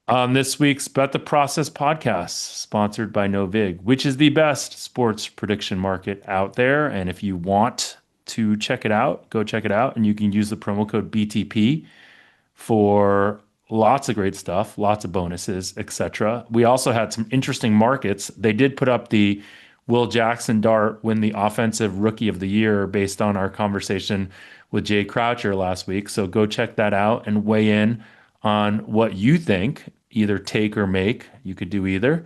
On this week's Bet the Process podcast, sponsored by Novig, which is the best sports prediction market out there. And if you want to check it out, go check it out. And you can use the promo code BTP for lots of great stuff, lots of bonuses, etc. We also had some interesting markets. They did put up the Will Jackson Dart win the Offensive Rookie of the Year based on our conversation with Jay Croucher last week. So go check that out and weigh in on what you think, either take or make. You could do either.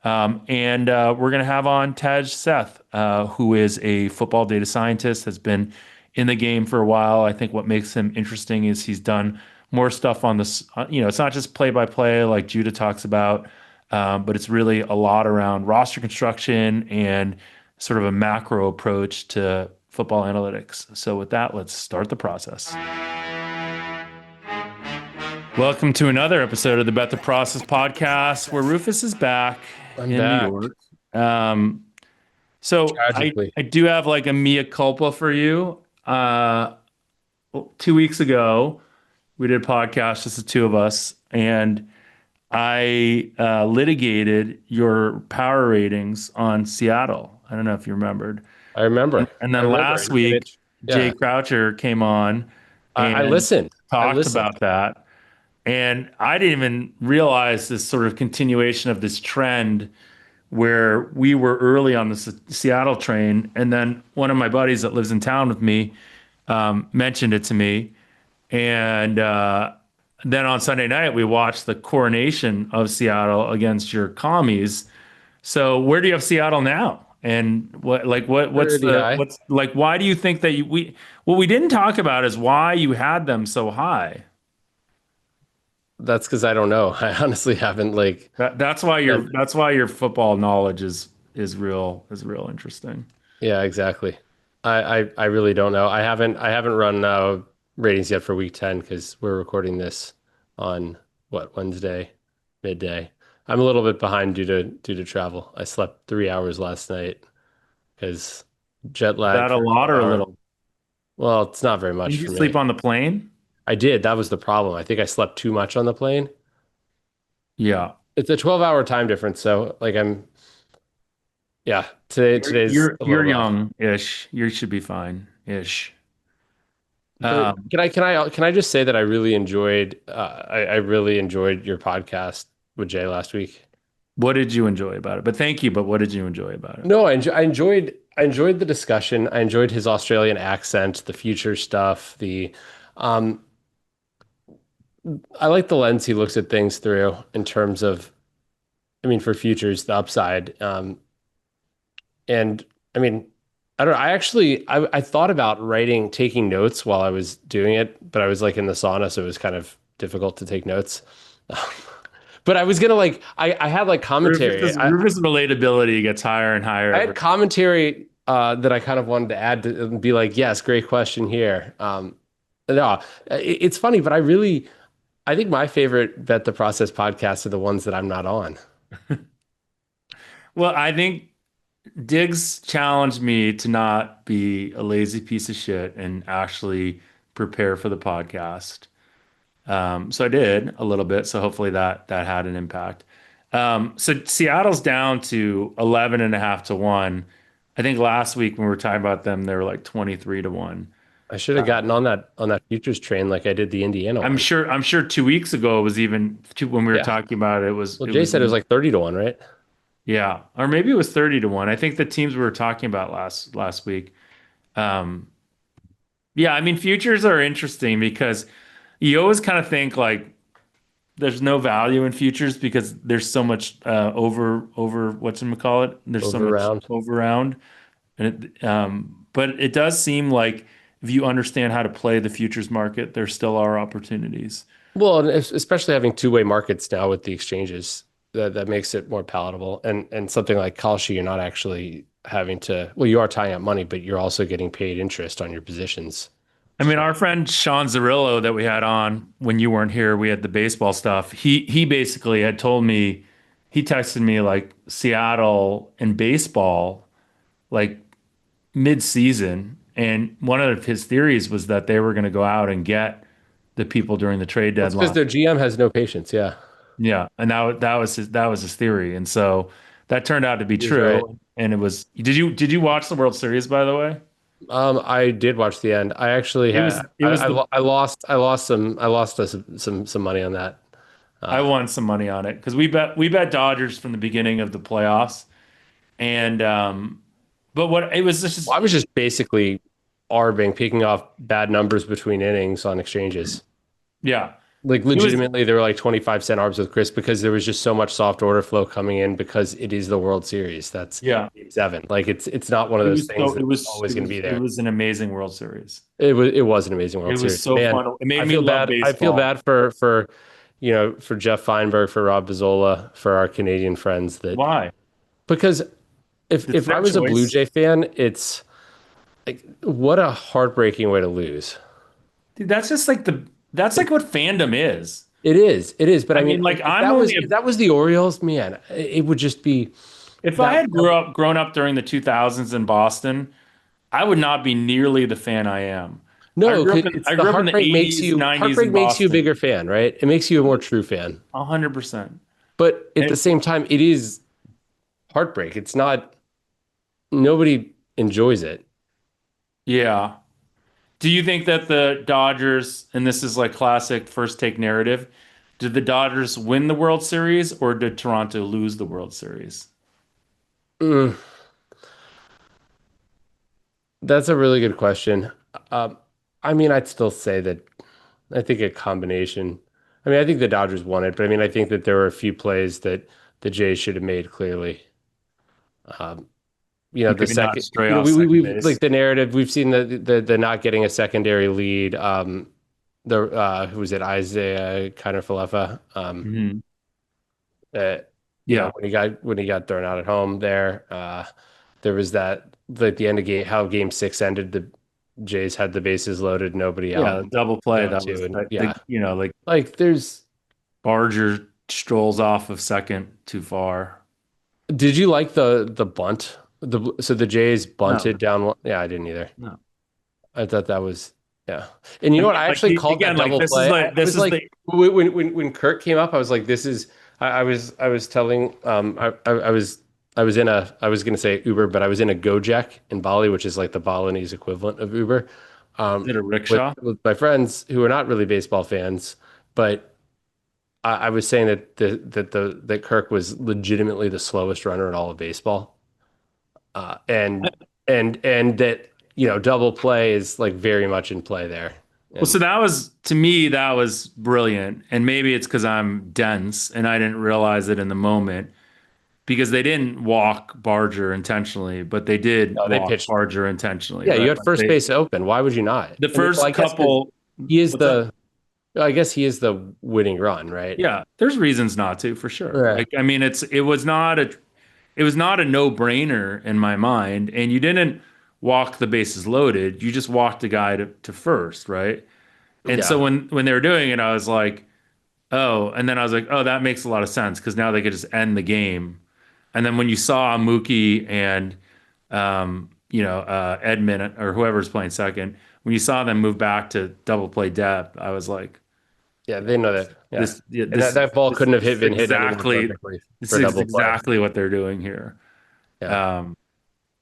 And we're going to have on Taj Seth, who is a football data scientist, has been in the game for a while. I think what makes him interesting is he's done more stuff on this. It's not just play by play like Judah talks about, but it's really a lot around roster construction and sort of a macro approach to football analytics. So with that, let's start the process. Welcome to another episode of the Bet the Process podcast, where Rufus is back in back. New York. So I do have like a mea culpa for you. 2 weeks ago, we did a podcast, just the two of us, and I litigated your power ratings on Seattle. I don't know if you remembered. I remember. And then last week, Jay Croucher came on I and listened. talked about that. And I didn't even realize this sort of continuation of this trend where we were early on the Seattle train. And then one of my buddies that lives in town with me mentioned it to me. And then on Sunday night, we watched the coronation of Seattle against your commies. So where do you have Seattle now? And what's why do you think that what we didn't talk about is why you had them so high? That's because I don't know. I honestly haven't that's why your football knowledge is real interesting. Yeah, exactly. I really don't know. I haven't run ratings yet for week 10 because we're recording this on Wednesday midday. I'm a little bit behind due to travel. I slept 3 hours last night because jet lag. Is that a lot or a little? Well, it's not very much Did you for sleep me. on the plane? I did. That was the problem. I think I slept too much on the plane. Yeah. It's a 12-hour time difference, so yeah, today's You're a you're little rough. young-ish. You should be fine-ish. But can I just say that I really enjoyed your podcast with Jay last week. What did you enjoy about it? But thank you, but what did you enjoy about it? No, I enjoyed the discussion. I enjoyed his Australian accent, the future stuff, the um I like the lens he looks at things through in terms of, I mean, for futures, the upside. And I mean, I don't know. I thought about taking notes while I was doing it, but I was like in the sauna, so it was kind of difficult to take notes. But I was gonna I had like commentary. Rufus relatability gets higher and higher I had commentary that I kind of wanted to add to and be like, yes, great question here. No, it's funny, but I think my favorite Bet the Process podcasts are the ones that I'm not on. Well, I think Diggs challenged me to not be a lazy piece of shit and actually prepare for the podcast. So I did a little bit. So hopefully that had an impact. So Seattle's down to 11 and a half to 1. I think last week when we were talking about them, they were like 23 to 1. I should have gotten on that futures train like I did the Indiana I'm one. sure I'm sure 2 weeks ago it was even when we were Yeah. talking about it, Well, it Jay was said it was like 30 to 1, right? yeah, or maybe it was 30 to 1. I think the teams we were talking about last week. Um, yeah, I mean futures are interesting because you always kind of think like there's no value in futures because there's so much over call it. There's so Over much round. over around, but it does seem like if you understand how to play the futures market, there still are opportunities. Well, and especially having two-way markets now with the exchanges, that makes it more palatable. And something like Kalshi, you're not actually having to, well, you are tying up money, but you're also getting paid interest on your positions. I mean, So our friend Sean Zarillo that we had on when you weren't here, we had the baseball stuff. He basically had told me, he texted me like Seattle and baseball like mid-season, and one of his theories was that they were going to go out and get the people during the trade that's because deadline. their GM has no patience. Yeah. Yeah, and that was his theory, and so that turned out to be He was right. true. And it was. Did you watch the World Series, by the way? I did watch the end. I actually It had was it was the I lost some money on that. I Uh, won some money on it because we bet Dodgers from the beginning of the playoffs, and but what it was well, I just was just basically arbing, picking off bad numbers between innings on exchanges. yeah, Like it was legitimately, there were like 25-cent arbs with Chris because there was just so much soft order flow coming in because it is the World Series. That's yeah, game seven. Like it's not one of it those was things so that's always going to be it there. was an amazing World Series. It was an amazing It World was Series. so Man, fun. It made me love I feel baseball. bad for for Jeff Feinberg, for Rob Bizzola, for our Canadian friends that Why? because It's if I their was a Blue choice. Jay fan, it's like what a heartbreaking way to lose. Dude, that's like what fandom is. It is. It is. But I I mean, mean, like I'm only if that was the Orioles, man, it would just be if I that. had grown up during the 2000s in Boston, I would not be nearly the fan I am. No, 'cause I it's the grew up in the 80s, 90s heartbreak in makes you a Boston. bigger fan, right? It makes you a more true fan. 100%. But at the It- same time, it is heartbreak. It's not nobody enjoys it. yeah. Do you think that the Dodgers, and this is like classic first take narrative, did the Dodgers win the World Series or did Toronto lose the World Series? Mm, that's a really good question. Um, I mean, I'd still say that I think a combination. I mean, I think the Dodgers won it, but I mean, I think that there were a few plays that the Jays should have made clearly. Um, the Maybe not second, stray off second we've like base. the narrative, we've seen the not getting a secondary lead. The who was it, Isaiah Kiner-Falefa, Hmm. uh, Yeah. when he got thrown out at home there. There was that like the end of game six ended, the Jays had the bases loaded, nobody Yeah, out, the double play down that two, was and like yeah, like like there's. Barger strolls off of second too far. Did you like the bunt? So the Jays No, bunted down one. Yeah, I didn't either. no. I thought that was yeah. And you I know mean, what? I like actually called that again, like double this is play. the I this was is like, the when Kurt came up, I was like, this is. I was telling I was gonna say Uber, but I was in a Gojek in Bali, which is like the Balinese equivalent of Uber, is it a with rickshaw? my friends who are not really baseball fans, but I was saying that Kirk was legitimately the slowest runner in all of baseball, and and that double play is like very much in play there, Well, so and that was to me that was brilliant, and maybe it's because I'm dense and I didn't realize it in the moment because they didn't walk Barger intentionally, but they did they walk pitched. Barger intentionally, Yeah, you right? had Like first base open. Why would you not? the And well, first I guess because couple, he is what's that? the I guess he is the winning run, right? Yeah, there's reasons not to for sure. Yeah. Like I mean, it was not a no-brainer in my mind, and you didn't walk the bases loaded. You just walked the guy to first, right? And so Yeah. when they were doing it, I was like, oh, and then I was like, oh, that makes a lot of sense because now they could just end the game. And then when you saw Mookie and Edmund or whoever's playing second, when you saw them move back to double play depth, I was like, Yeah, they know that. Yeah. yeah, And that ball couldn't have this is been hit any more exactly perfectly this for a is double play. exactly what they're doing here. Yeah. Um,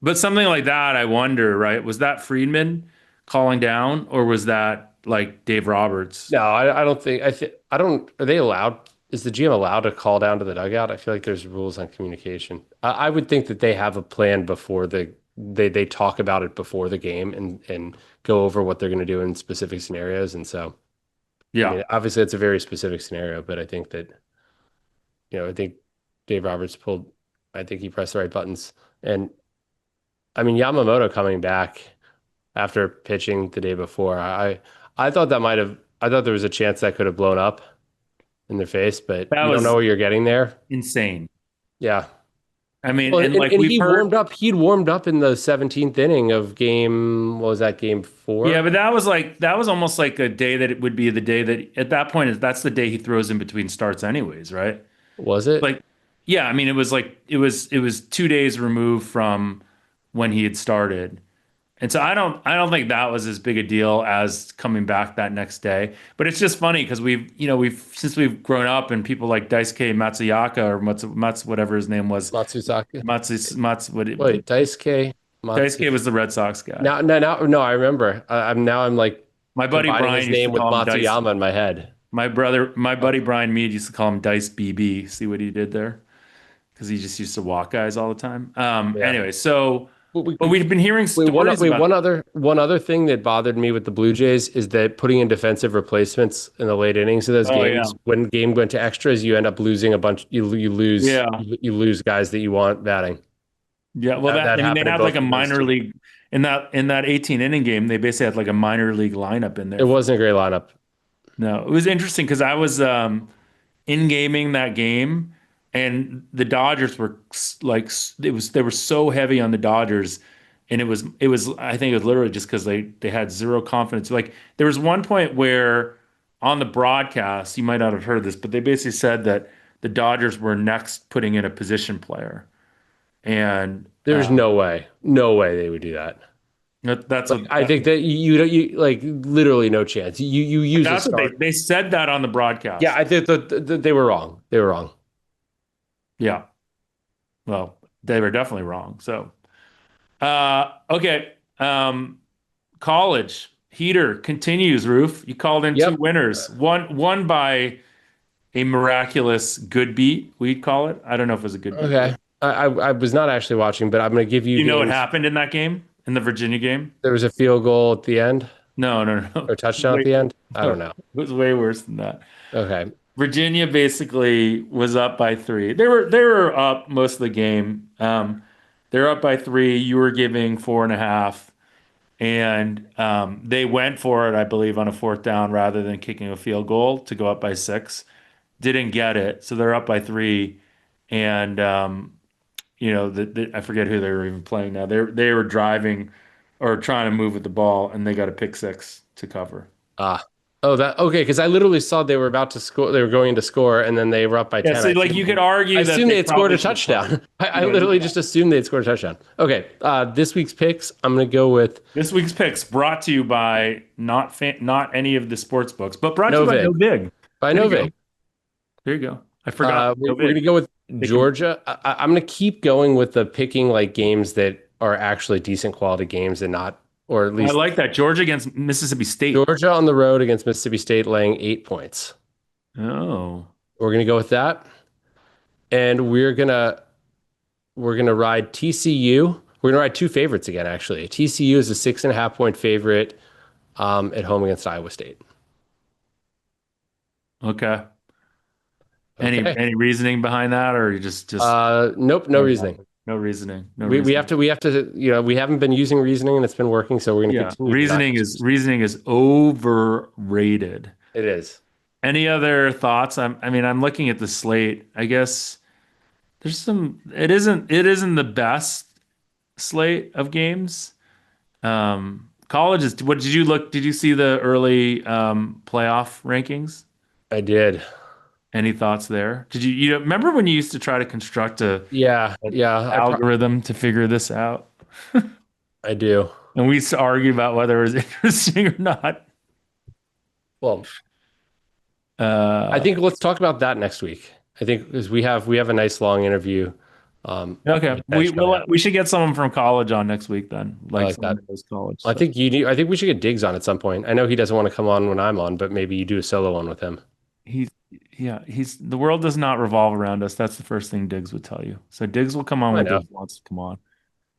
but something like that, I wonder, right? Was that Friedman calling down, or was that like Dave Roberts? No, I don't think I don't are they allowed is the GM allowed to call down to the dugout? I feel like there's rules on communication. I would think that they have a plan before they talk about it before the game and go over what they're going to do in specific scenarios. And so, I Yeah, mean, obviously it's a very specific scenario, but I think that, I think Dave Roberts pulled, I think he pressed the right buttons. And I mean, Yamamoto coming back after pitching the day before, I thought I thought there was a chance that could have blown up in their face, but that you don't know was what you're getting there. insane. Yeah. I mean, Well, and like and we've heard, he'd warmed up in the 17th inning of what was that, game yeah, four? but that was almost like a day that it would be the day that at that point that's the day he throws in between starts anyways, right? Was it? Like, yeah, I mean, it was like it was 2 days removed from when he had started. And so I don't think that was as big a deal as coming back that next day. But it's just funny because we've since we've grown up and people like Daisuke Matsuyaka or Mats whatever his name was. Matsuzaki. Mats what Wait, Daisuke Matsu. Daisuke was the Red Sox guy. No, I remember. I'm like My buddy combining his Brian used to name with call him Dice. Matsuyama in my head. My Oh, buddy Brian Mead used to call him Dice BB. See what he did there? Because he just used to walk guys all the time. yeah. Anyway, so But we, but we've been hearing stories wait, about. one other thing that bothered me with the Blue Jays is that putting in defensive replacements in the late innings of those Oh yeah, games, when game went to extras, you end up losing a bunch. yeah, You lose guys that you want batting. yeah. Well, That I mean, they happened in had like both a of those minor two. league in that 18 inning game. They basically had like a minor league lineup in there It for. wasn't a great lineup. No, it was interesting because I was in gaming that game, and the Dodgers were they were so heavy on the Dodgers, and it was I think it was literally just because they had zero confidence. Like there was one point where on the broadcast, you might not have heard this, but they basically said that the Dodgers were next putting in a position player, and There's no way they would do that. that's Like what I think that you like literally no chance. You use a that's what they start. they said that on the Yeah, broadcast. I think that they were wrong. They were wrong. Yeah, well, they were definitely wrong. So. Okay. College heater continues. Roof. You called in two Yep. winners. One by a miraculous good beat. We'd call it. I don't know if it was a good beat. Okay. I was not actually watching, but I'm going to give you Do you know what games. happened in that game? In the Virginia game? There was a field goal at the end No, no, no. or touchdown at Wait, the end. I no. don't know. It was way worse than that. Okay. Virginia basically was up by three. They were up most of the game. They're up by three. You were giving 4.5. And they went for it, I believe, on a fourth down rather than kicking a field goal to go up by 6. Didn't get it, so they're up by 3. And I forget who they were even playing now. They were driving or trying to move with the ball, and they got a pick six to cover. Ah. Oh, that okay, because I literally saw they were about to score, they were going to score, and then they were up by Yeah, 10. so like you could I argue that assumed they they had scored probably a should have covered. touchdown. I Yeah, literally just assumed they'd scored a touchdown. Okay. This week's picks, I'm gonna go with this week's picks brought to you by not any of the sports books, but brought to you by No Novig. Big. By There you go. Novig. There you go. I forgot No We're gonna Big. go with They can, Georgia. I'm gonna keep going with the picking like games that are actually decent quality games and not, or at I least like that. Georgia against Mississippi State. Georgia on the road against Mississippi State laying 8 points. Oh. We're gonna go with that, and we're gonna ride TCU. We're gonna ride two favorites again. Actually, TCU is a 6.5 point favorite at home against Iowa State. Okay. Any Okay. any reasoning behind that, or you just Nope, no reasoning. no reasoning, no We have reasoning? to we haven't been using reasoning and it's been working, so we're gonna Yeah, continue to not reasoning use is reasoning. reasoning is overrated. It is. Any other thoughts? I mean, I'm looking at the slate. I guess there's some. It isn't the best slate of games. College is. What did you look? Did you see the early playoff rankings? I did. Any thoughts there? Did you remember when you used to try to construct a Yeah, an yeah, algorithm to figure this out? I do. And we used to argue about whether it was interesting or not. Well, I Uh, think let's talk about that next week. I think because we have a nice long interview okay, with Tej coming up. we should get someone from college on next week then, I like like someone that. who knows college I stuff. think you need. I think we should get Diggs on at some point. I know he doesn't want to come on when I'm on, but maybe you do a solo one with him. He's yeah, he's the world does not revolve around us. That's the first thing Diggs would tell you. So Diggs will come on I when know. Diggs wants to come on.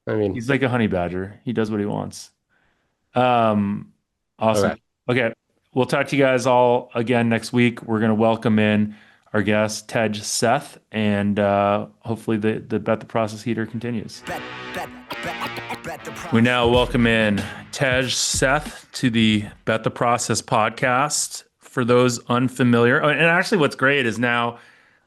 I mean, He's like a honey badger. He does what he wants. Um, okay. awesome. Okay, we'll talk to you guys all again next week. We're gonna welcome in our guest Tej Seth, and hopefully the bet the process heater continues. We now welcome in Tej Seth to the Bet the Process podcast. For those unfamiliar, and actually, what's great is now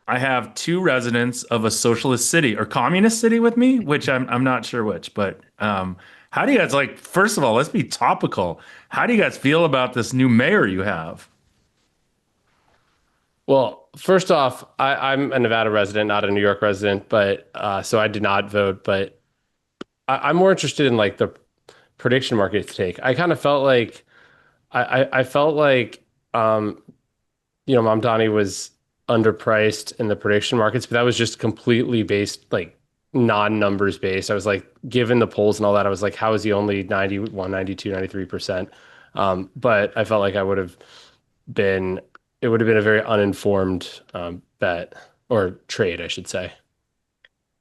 I have two residents of a socialist city or communist city with me, which I'm not sure which. But how do you guys like? First of all, let's be topical. How do you guys feel about this new mayor you have? Well, first off, I'm a Nevada resident, not a New York resident, but so I did not vote. But I'm more interested in like the prediction market take. I kind of felt like I felt like Mamdani was underpriced in the prediction markets, but that was just completely based, like non-numbers based. I was like, given the polls and all that, I was like, how is he only 91, 92, 93%? But I felt like been, it would have been a very uninformed bet or trade, I should say.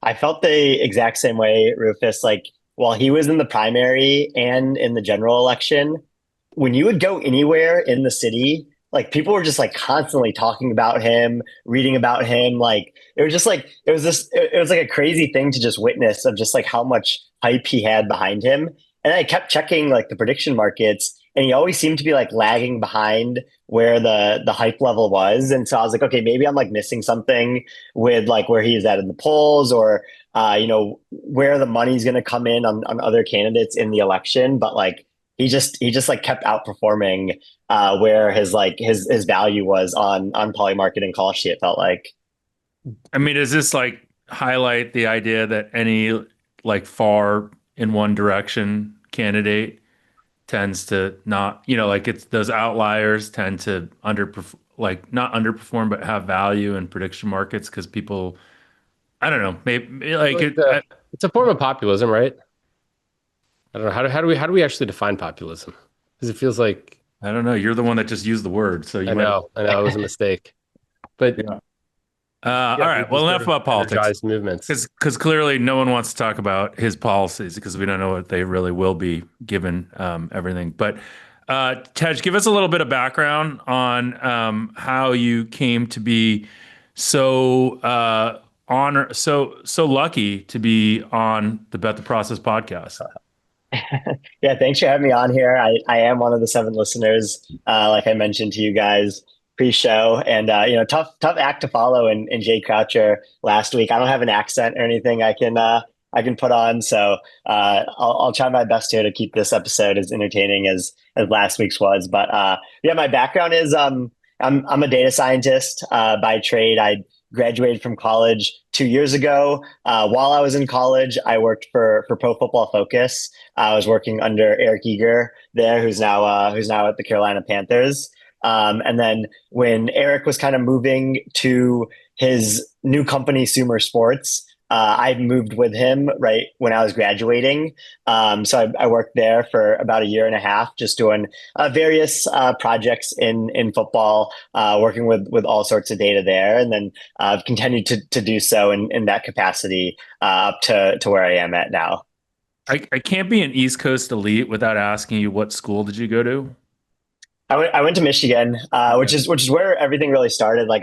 I felt the exact same way, Rufus. Like, while he was in the primary and in the general election, when you would go anywhere in the city, like people were just like constantly talking about him, reading about him. Like it was just like it was like a crazy thing to just witness of just like how much hype he had behind him. And I kept checking like the prediction markets, and he always seemed to be like lagging behind where the hype level was. And so I was like, okay, maybe I'm like missing something with like where he's at in the polls, or where the money's going to come in on other candidates in the election. But like he just like kept outperforming where his value was on Polymarket and Call Sheet, it felt like. I mean, does this like highlight the idea that any like far in one direction candidate tends to not, like it's those outliers tend to underperform, like not underperform, but have value in prediction markets because people, I don't know, maybe like Like it. it's a form of populism, right? I don't know. How do we actually define populism? Because it feels like I don't know. You're the one that just used the word, so you might. I know it was a mistake. But Yeah. All yeah, right. these Well, sort enough of about politics. energized movements. Because clearly no one wants to talk about his policies because we don't know what they really will be given everything. But Tej, give us a little bit of background on how you came to be so so lucky to be on the Bet the Process podcast. Yeah, thanks for having me on here. I am one of the seven listeners, like I mentioned to you guys pre-show, and tough act to follow in Jay Croucher last week. I don't have an accent or anything I can put on, so I'll try my best here to keep this episode as entertaining as last week's was. But yeah, my background is I'm a data scientist by trade. I graduated from college 2 years ago. While I was in college, I worked for Pro Football Focus. I was working under Eric Eager there, who's now at the Carolina Panthers. And then when Eric was kind of moving to his new company, Sumer Sports, I moved with him right when I was graduating. So I worked there for about a year and a half, just doing various projects in football, working with all sorts of data there, and then I've continued to do so in that capacity up to where I am at now. I can't be an East Coast elite without asking you what school did you go to? I went to Michigan, Okay. which is where everything really started. Like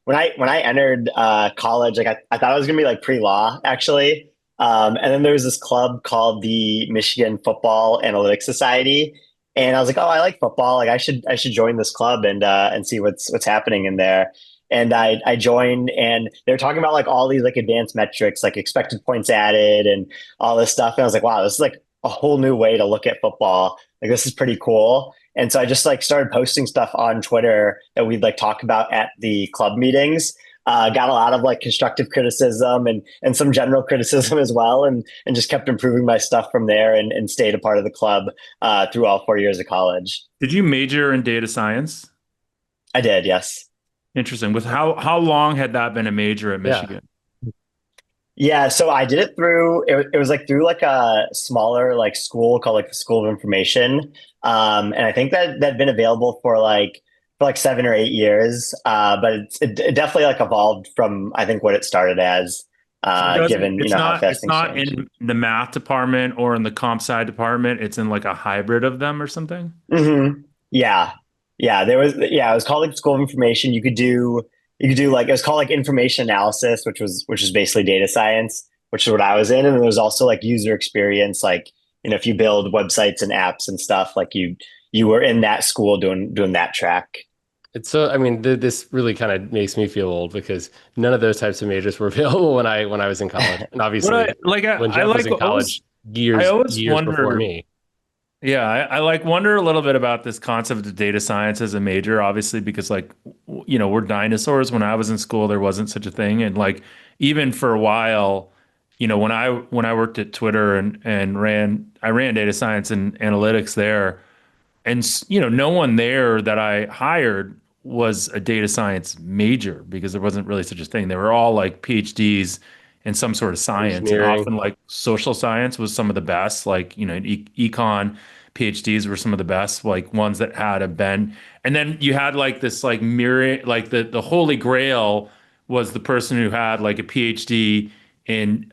when I entered college, like I thought I was gonna be like pre-law actually, and then there was this club called the Michigan Football Analytics Society, and I was like, oh, I like football, like I should join this club and see what's happening in there. And I joined, and they were talking about like all these like advanced metrics, like expected points added, and all this stuff. And I was like, wow, this is like a whole new way to look at football. Like this is pretty cool. And so I just like started posting stuff on Twitter that we'd like talk about at the club meetings. Got a lot of like constructive criticism and some general criticism as well, and just kept improving my stuff from there and stayed a part of the club through all 4 years of college. Did you major in data science? I did, yes. Interesting. With how long had that been a major at Yeah. Michigan? Yeah, so I did it through it was like through like a smaller like school called like the School of Information. And I think that that'd been available for like 7 or 8 years. But it definitely like evolved from I think what it started as, So it doesn't, given how fast it's things not change. in the math department or in the comp sci department. It's in like a hybrid of them or something. Yeah. It was called like School of Information. You could do like it was called like information analysis, which was basically data science, which is what I was in. And there was also like user experience, like if you build websites and apps and stuff, like you were in that school doing that track. It's so, I mean, this really kind of makes me feel old because none of those types of majors were available when I was in college. And What obviously, when I Jeff was like in college, I always years before wonder. me. Yeah, I like wonder a little bit about this concept of data science as a major, obviously, because like we're dinosaurs. When I was in school, there wasn't such a thing, and like even for a while, when I worked at Twitter and ran data science and analytics there, and no one there that I hired was a data science major because there wasn't really such a thing. They were all like PhDs in some sort of science, and Engineering. often like social science was some of the best. Like econ PhDs were some of the best, like ones that had a bent. And then you had like this like mirror, like the holy grail was the person who had like a PhD in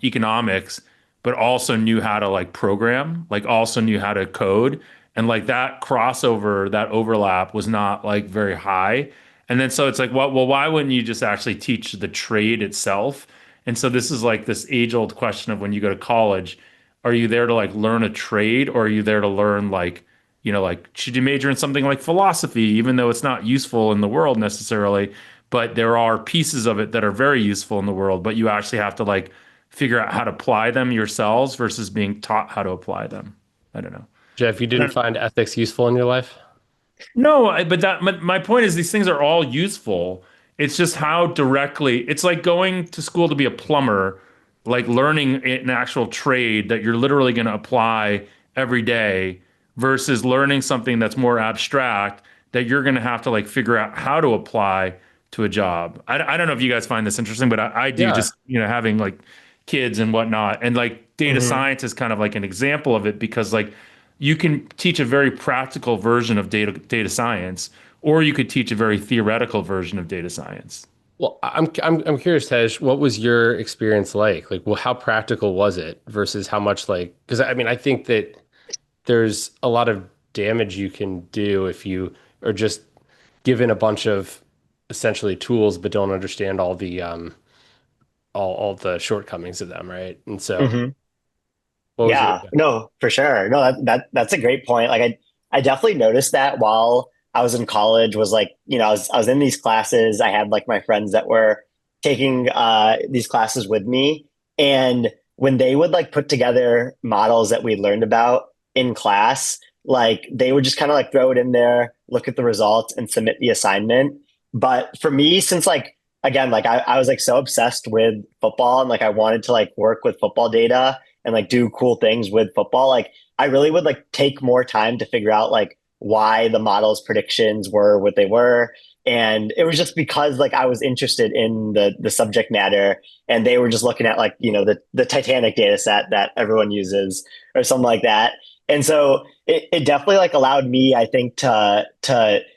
economics, but also knew how to like program, like also knew how to code. And like that crossover, that overlap was not like very high. And then so it's like, well, why wouldn't you just actually teach the trade itself? And so this is like this age-old question of when you go to college, are you there to like learn a trade, or are you there to learn like, like should you major in something like philosophy, even though it's not useful in the world necessarily, but there are pieces of it that are very useful in the world, but you actually have to like figure out how to apply them yourselves versus being taught how to apply them. I don't know. Jeff, you I didn't don't find ethics useful in your life? No, but my point is these things are all useful. It's just how directly it's like going to school to be a plumber, like learning an actual trade that you're literally going to apply every day versus learning something that's more abstract that you're going to have to like figure out how to apply to a job. I don't know if you guys find this interesting, but I do, Yeah. just, having like kids and whatnot. And like data Hmm. science is kind of like an example of it because like you can teach a very practical version of data science, or you could teach a very theoretical version of data science. Well, I'm curious, Tej, what was your experience like? Like, well, how practical was it versus how much like, because I mean, I think that there's a lot of damage you can do if you are just given a bunch of essentially tools but don't understand all the all the shortcomings of them, right? And so, Hmm. what was your Yeah, no, for sure. No, that's a great point. Like I definitely noticed that while I was in college was like, I was in these classes. I had like my friends that were taking these classes with me. And when they would like put together models that we learned about in class, like they would just kind of like throw it in there, look at the results and submit the assignment. But for me, since like again, like I was like so obsessed with football and like I wanted to like work with football data and like do cool things with football, like I really would like take more time to figure out like why the model's predictions were what they were. And it was just because like I was interested in the subject matter and they were just looking at like, the Titanic data set that everyone uses or something like that. And so it definitely like allowed me, I think, to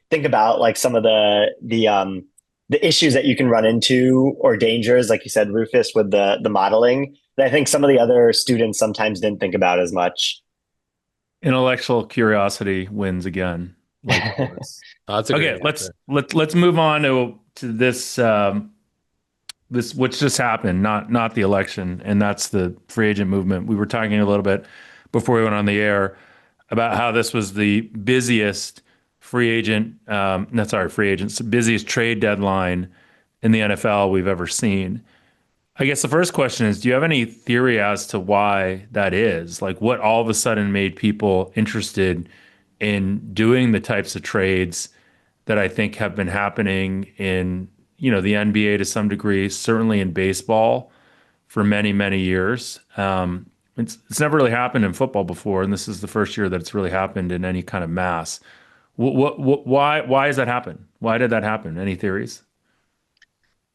think about like some of the issues that you can run into or dangers, like you said, Rufus, with the modeling that I think some of the other students sometimes didn't think about as much. Intellectual curiosity wins again, like always. oh, that's a great Okay, let's answer. let's move on to this which just happened, not the election, and that's the free agent movement. We were talking a little bit before we went on the air about how this was the busiest free agent, not sorry, free agents, busiest trade deadline in the NFL we've ever seen. I guess the first question is, do you have any theory as to why that is? Like what all of a sudden made people interested in doing the types of trades that I think have been happening in, the NBA to some degree, certainly in baseball for many, many years. It's never really happened in football before, and this is the first year that it's really happened in any kind of mass. Why has that happened? Why did that happen? Any theories?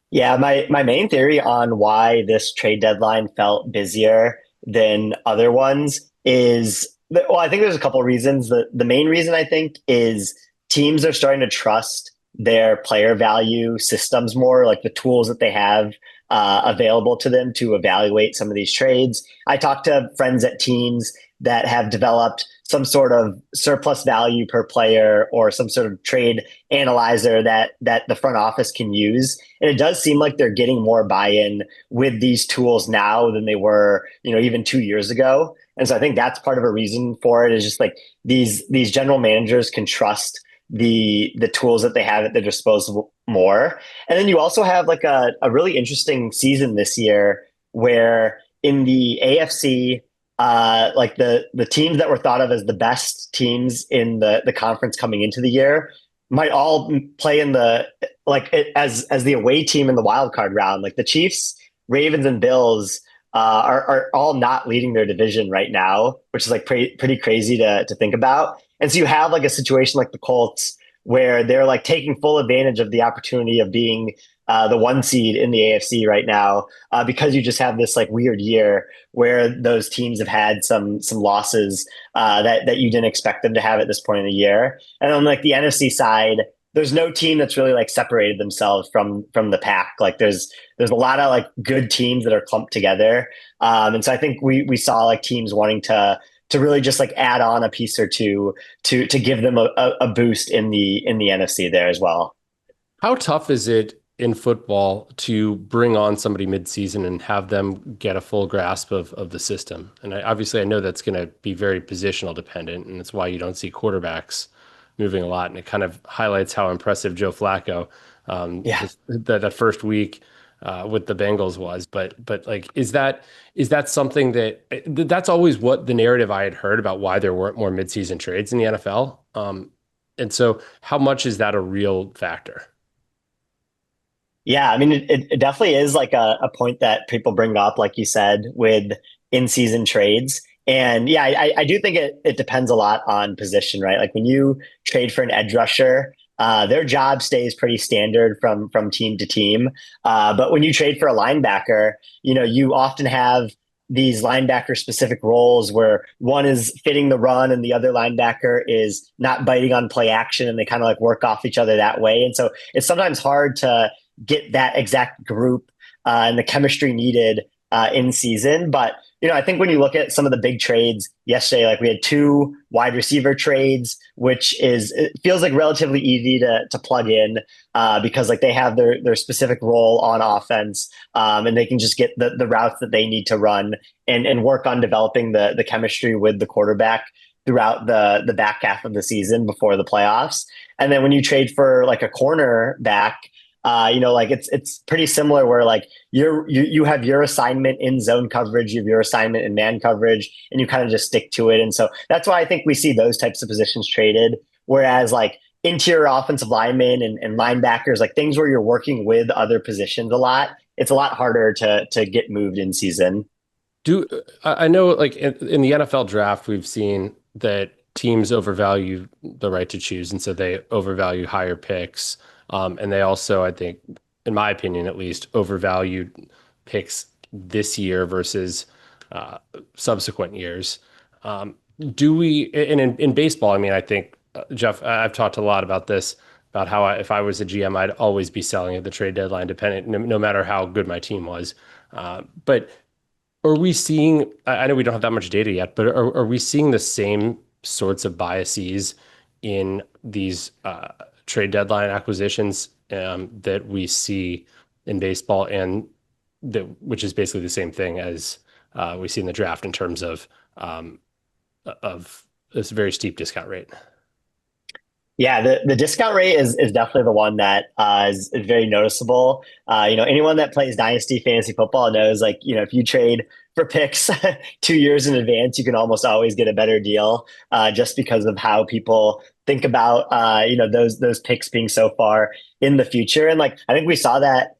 Yeah, my main theory on why this trade deadline felt busier than other ones is well, I think there's a couple of reasons. The main reason I think is teams are starting to trust their player value systems more, like the tools that they have available to them to evaluate some of these trades. I talked to friends at teams that have developed some sort of surplus value per player or some sort of trade analyzer that the front office can use. And it does seem like they're getting more buy-in with these tools now than they were, even 2 years ago. And so I think that's part of a reason for it is just like these general managers can trust the tools that they have at their disposal more. And then you also have like a really interesting season this year where in the AFC, like the teams that were thought of as the best teams in the conference coming into the year might all play in the as the away team in the wild card round. Like the Chiefs, Ravens, and Bills are all not leading their division right now, which is like pretty crazy to think about. And so you have like a situation like the Colts where they're like taking full advantage of the opportunity of being the one seed in the AFC right now, because you just have this like weird year where those teams have had some losses that you didn't expect them to have at this point in the year. And on like the NFC side, there's no team that's really like separated themselves from the pack. Like there's a lot of like good teams that are clumped together, and so I think we saw like teams wanting to really just like add on a piece or two to give them a boost in the NFC there as well. How tough is it in football to bring on somebody mid-season and have them get a full grasp of the system? And obviously I know that's going to be very positional dependent, and that's why you don't see quarterbacks moving a lot. And it kind of highlights how impressive Joe Flacco, Yeah. that first week with the Bengals was. But like, is that something that's always what the narrative I had heard about why there weren't more mid-season trades in the NFL. And so how much is that a real factor? Yeah, I mean, it definitely is like a point that people bring up, like you said, with in-season trades. And yeah, I do think it depends a lot on position, right? Like when you trade for an edge rusher, their job stays pretty standard from team to team. But when you trade for a linebacker, you often have these linebacker specific roles where one is fitting the run and the other linebacker is not biting on play action, and they kind of like work off each other that way. And so it's sometimes hard to get that exact group and the chemistry needed in season. But I think when you look at some of the big trades yesterday, like we had two wide receiver trades, which it feels like relatively easy to plug in because like they have their specific role on offense, and they can just get the routes that they need to run and work on developing the chemistry with the quarterback throughout the back half of the season before the playoffs. And then when you trade for like a cornerback, like it's pretty similar where like you have your assignment in zone coverage, you have your assignment in man coverage, and you kind of just stick to it. And so that's why I think we see those types of positions traded. Whereas like interior offensive linemen and linebackers, like things where you're working with other positions a lot, it's a lot harder to get moved in season. I know like in the NFL draft, we've seen that teams overvalue the right to choose, and so they overvalue higher picks. And they also, I think, in my opinion, at least, overvalued picks this year versus subsequent years. Do we, and in baseball, I mean, I think, Jeff, I've talked a lot about this, about how if I was a GM, I'd always be selling at the trade deadline, dependent, no matter how good my team was. But are we seeing, I know we don't have that much data yet, but are we seeing the same sorts of biases in these trade deadline acquisitions that we see in baseball, and which is basically the same thing as we see in the draft in terms of this very steep discount rate? Yeah, the discount rate is definitely the one that is very noticeable. Anyone that plays Dynasty fantasy football knows, like, if you trade for picks 2 years in advance, you can almost always get a better deal just because of how people think about those picks being so far in the future. And like I think we saw that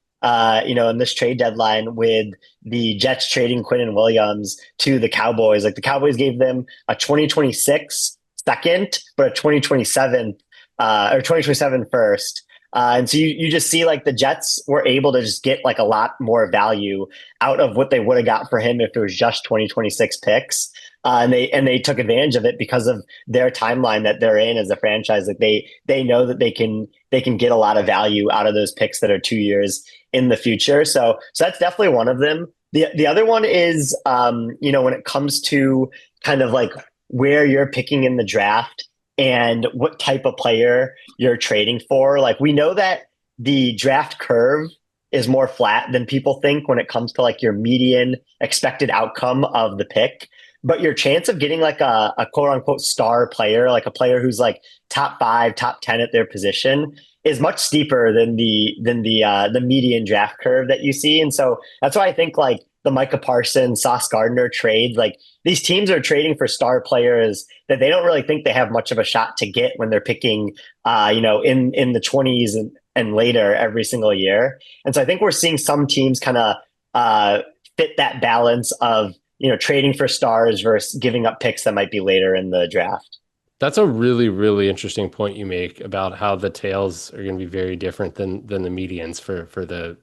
in this trade deadline with the Jets trading Quinnen Williams to the Cowboys. Like the Cowboys gave them a 2026 second, but a 2027 or 2027 first. And so you just see like the Jets were able to just get like a lot more value out of what they would have got for him if it was just 2026 picks. And they took advantage of it because of their timeline that they're in as a franchise. Like they know that they can get a lot of value out of those picks that are 2 years in the future. So that's definitely one of them. The other one is when it comes to kind of like where you're picking in the draft and what type of player you're trading for. Like we know that the draft curve is more flat than people think when it comes to like your median expected outcome of the pick. But your chance of getting like a quote unquote star player, like a player who's like top 5, top 10 at their position, is much steeper than the median draft curve that you see. And so that's why I think like the Micah Parsons, Sauce Gardner trade, like these teams are trading for star players that they don't really think they have much of a shot to get when they're picking, in the 20s and later every single year. And so I think we're seeing some teams kind of fit that balance of, trading for stars versus giving up picks that might be later in the draft. That's a really, really interesting point you make about how the tails are going to be very different than the medians for the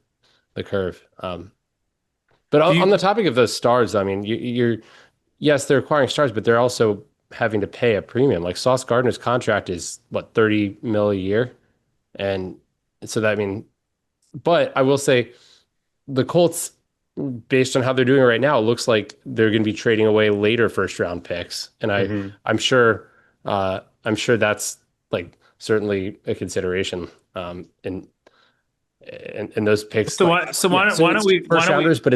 curve. But on the topic of those stars, I mean, you're yes, they're acquiring stars, but they're also having to pay a premium. Like Sauce Gardner's contract is what, 30 mil a year, and so that, I mean, but I will say the Colts, based on how they're doing right now, it looks like they're going to be trading away later first round picks, and I'm sure that's like certainly a consideration. And those picks. So why don't we first rounders? But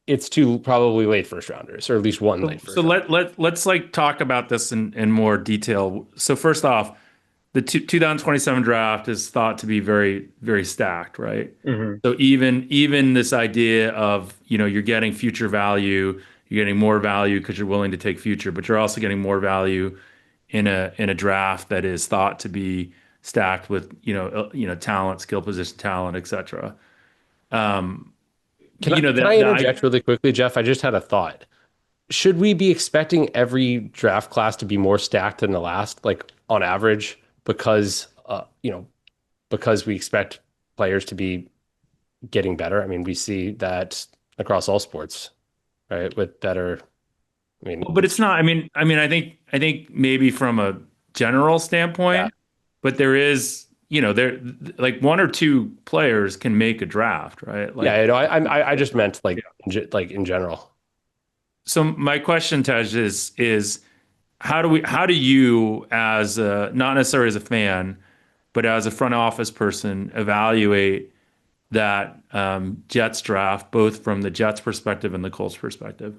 it's two probably late first rounders, or at least one late first. So let's like talk about this in more detail. So first off, the 2027 draft is thought to be very, very stacked, right? So even this idea of, you're getting future value, you're getting more value because you're willing to take future, but you're also getting more value in a draft that is thought to be stacked with, talent, skill position talent, etc. Can I interject really quickly, Jeff? I just had a thought. Should we be expecting every draft class to be more stacked than the last, like on average, because because we expect players to be getting better? I mean, we see that across all sports, right? With better, I mean, but it's not. I think maybe from a general standpoint, but there is, there like one or two players can make a draft, right? Like, I just meant like in general. So my question, Tej, is how do you, as not necessarily as a fan, but as a front office person, evaluate that Jets draft, both from the Jets perspective and the Colts perspective?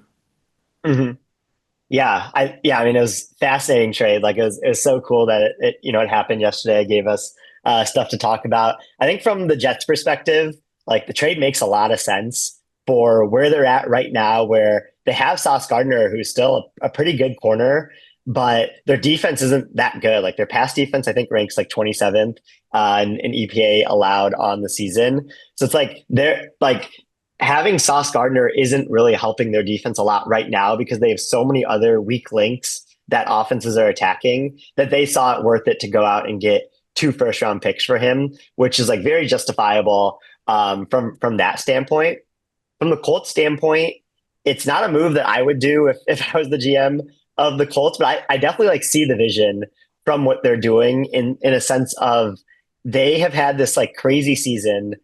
Yeah, I mean, it was fascinating trade. Like it was so cool that it happened yesterday. It gave us stuff to talk about. I think from the Jets perspective, like the trade makes a lot of sense for where they're at right now, where they have Sauce Gardner, who's still a pretty good corner, but their defense isn't that good. Like their pass defense, I think ranks like 27th in EPA allowed on the season. So it's like they're like having Sauce Gardner isn't really helping their defense a lot right now because they have so many other weak links that offenses are attacking that they saw it worth it to go out and get 2 first-round picks for him, which is like very justifiable from that standpoint. From the Colts standpoint, it's not a move that I would do if I was the GM of the Colts, but I definitely like see the vision from what they're doing in a sense of they have had this like crazy season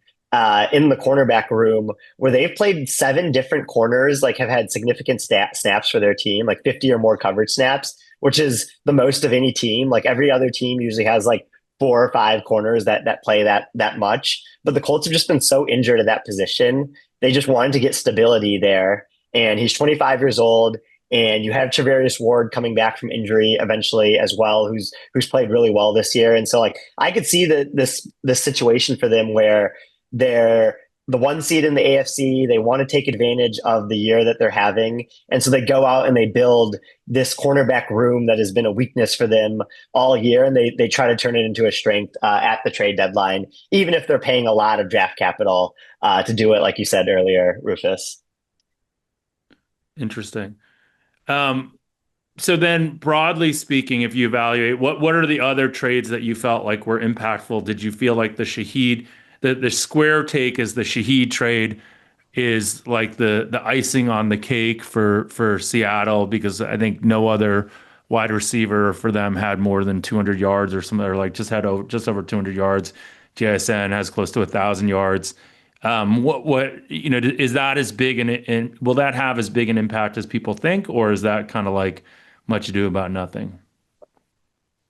in the cornerback room where they've played 7 different corners, like have had significant snaps for their team, like 50 or more coverage snaps, which is the most of any team. Like every other team usually has like 4 or 5 corners that play that much. But the Colts have just been so injured at that position. They just wanted to get stability there. And he's 25 years old. And you have Charvarius Ward coming back from injury eventually as well, who's played really well this year. And so like I could see this situation for them where they're the 1 seed in the AFC. They want to take advantage of the year that they're having. And so they go out and they build this cornerback room that has been a weakness for them all year. And they try to turn it into a strength at the trade deadline, even if they're paying a lot of draft capital to do it, like you said earlier, Rufus. Interesting. So then broadly speaking, if you evaluate what are the other trades that you felt like were impactful? Did you feel like the Shaheed, the square take is the Shaheed trade is like the icing on the cake for Seattle, because I think no other wide receiver for them had more than 200 yards or something, or like just over 200 yards. JSN has close to 1,000 yards. Is that as big and will that have as big an impact as people think, or is that kind of like much ado about nothing?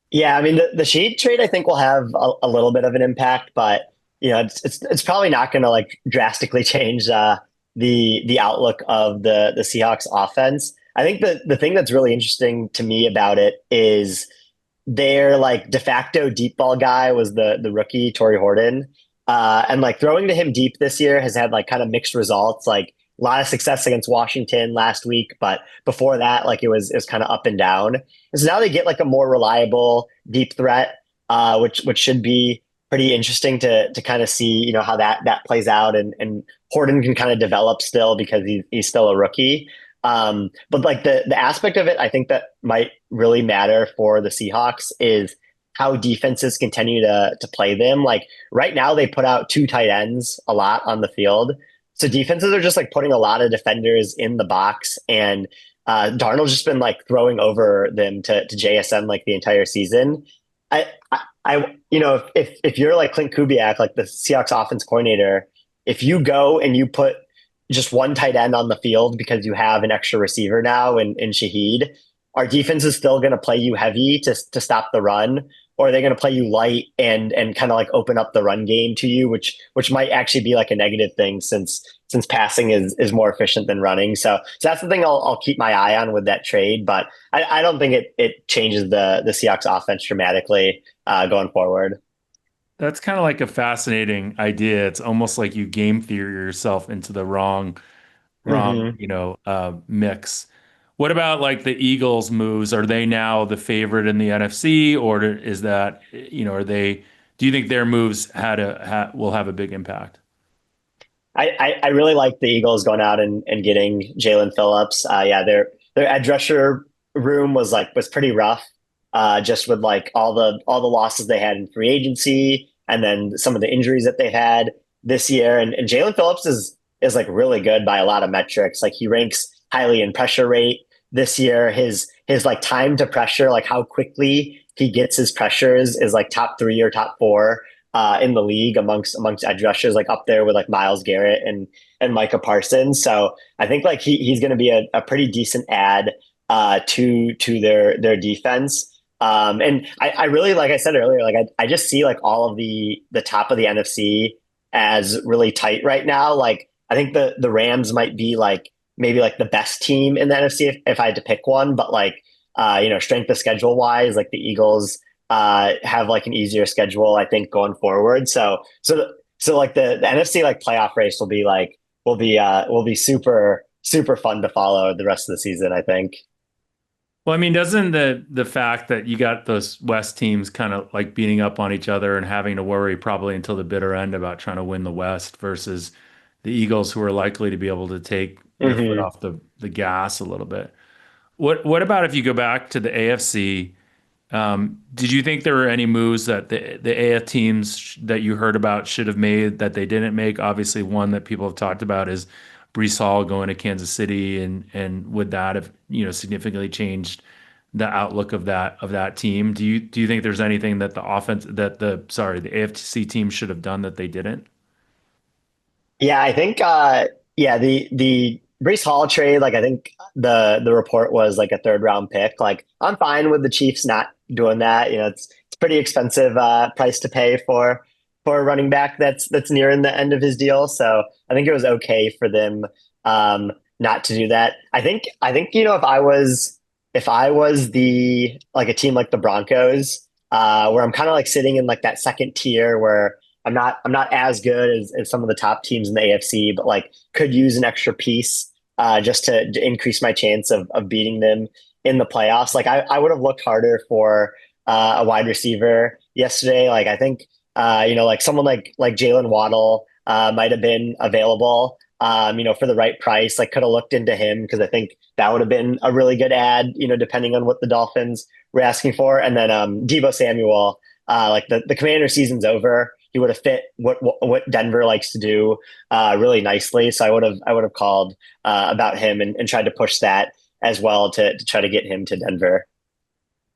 Yeah, I mean the Shade trade I think will have a little bit of an impact, but it's probably not going to like drastically change the outlook of the Seahawks offense. I think the thing that's really interesting to me about it is their like de facto deep ball guy was the rookie Torrey Horton. And like throwing to him deep this year has had like kind of mixed results, like a lot of success against Washington last week. But before that, like it was kind of up and down. And so now they get like a more reliable deep threat, which should be pretty interesting to kind of see, how that plays out, and Horton can kind of develop still because he's still a rookie. But like the aspect of it, I think that might really matter for the Seahawks is how defenses continue to play them. Like right now, they put out two tight ends a lot on the field. So defenses are just like putting a lot of defenders in the box, and Darnold's just been like throwing over them to JSN like the entire season. If you're like Clint Kubiak, like the Seahawks offense coordinator, if you go and you put just one tight end on the field because you have an extra receiver now in Shaheed, our defense is still going to play you heavy to stop the run, or are they going to play you light and kind of like open up the run game to you, which might actually be like a negative thing since passing is more efficient than running. So that's the thing I'll keep my eye on with that trade, but I don't think it changes the Seahawks offense dramatically going forward. That's kind of like a fascinating idea. It's almost like you game theory yourself into the wrong, Hmm. mix. What about like the Eagles moves? Are they now the favorite in the NFC, or is that, do you think their moves will have a big impact? I really like the Eagles going out and getting Jalen Phillips. Yeah, their edge rusher room was pretty rough, just with like all the losses they had in free agency, and then some of the injuries that they had this year. And Jalen Phillips is like really good by a lot of metrics. Like he ranks highly in pressure rate this year. His like time to pressure, like how quickly he gets his pressures, is like top three or top four in the league amongst edge rushers, like up there with like Myles Garrett and Micah Parsons. So I think like he's going to be a pretty decent add to their defense. And I really, like I said earlier, like I just see like all of the top of the NFC as really tight right now. Like I think the Rams might be like maybe like the best team in the NFC if I had to pick one, but like strength of schedule wise, like the Eagles have like an easier schedule, I think, going forward. So like the NFC like playoff race will be super super fun to follow the rest of the season, I think. Well, I mean, doesn't the fact that you got those West teams kind of like beating up on each other and having to worry probably until the bitter end about trying to win the West versus the Eagles, who are likely to be able to take their foot Hmm. off the gas a little bit? What about if you go back to the AFC? Did you think there were any moves that the AF teams that you heard about should have made that they didn't make? Obviously, one that people have talked about is Brees Hall going to Kansas City, and would that have, significantly changed the outlook of that team? Do you think there's anything that the AFC team should have done that they didn't? Yeah, I think yeah, the Brees Hall trade, like I think the report was like a third round pick. Like I'm fine with the Chiefs not doing that. It's pretty expensive price to pay for a running back that's nearing the end of his deal. So I think it was okay for them not to do that. I think if I was the like a team like the Broncos, where I'm kind of like sitting in like that second tier where I'm not as good as some of the top teams in the AFC, but like could use an extra piece just to increase my chance of beating them in the playoffs. Like I would have looked harder for a wide receiver yesterday. Like I think like someone like Jalen Waddle might have been available. For the right price, like could have looked into him because I think that would have been a really good ad. Depending on what the Dolphins were asking for, and then Debo Samuel. Like the Commander season's over. He would have fit what Denver likes to do really nicely. So I would have called about him and tried to push that as well to try to get him to Denver.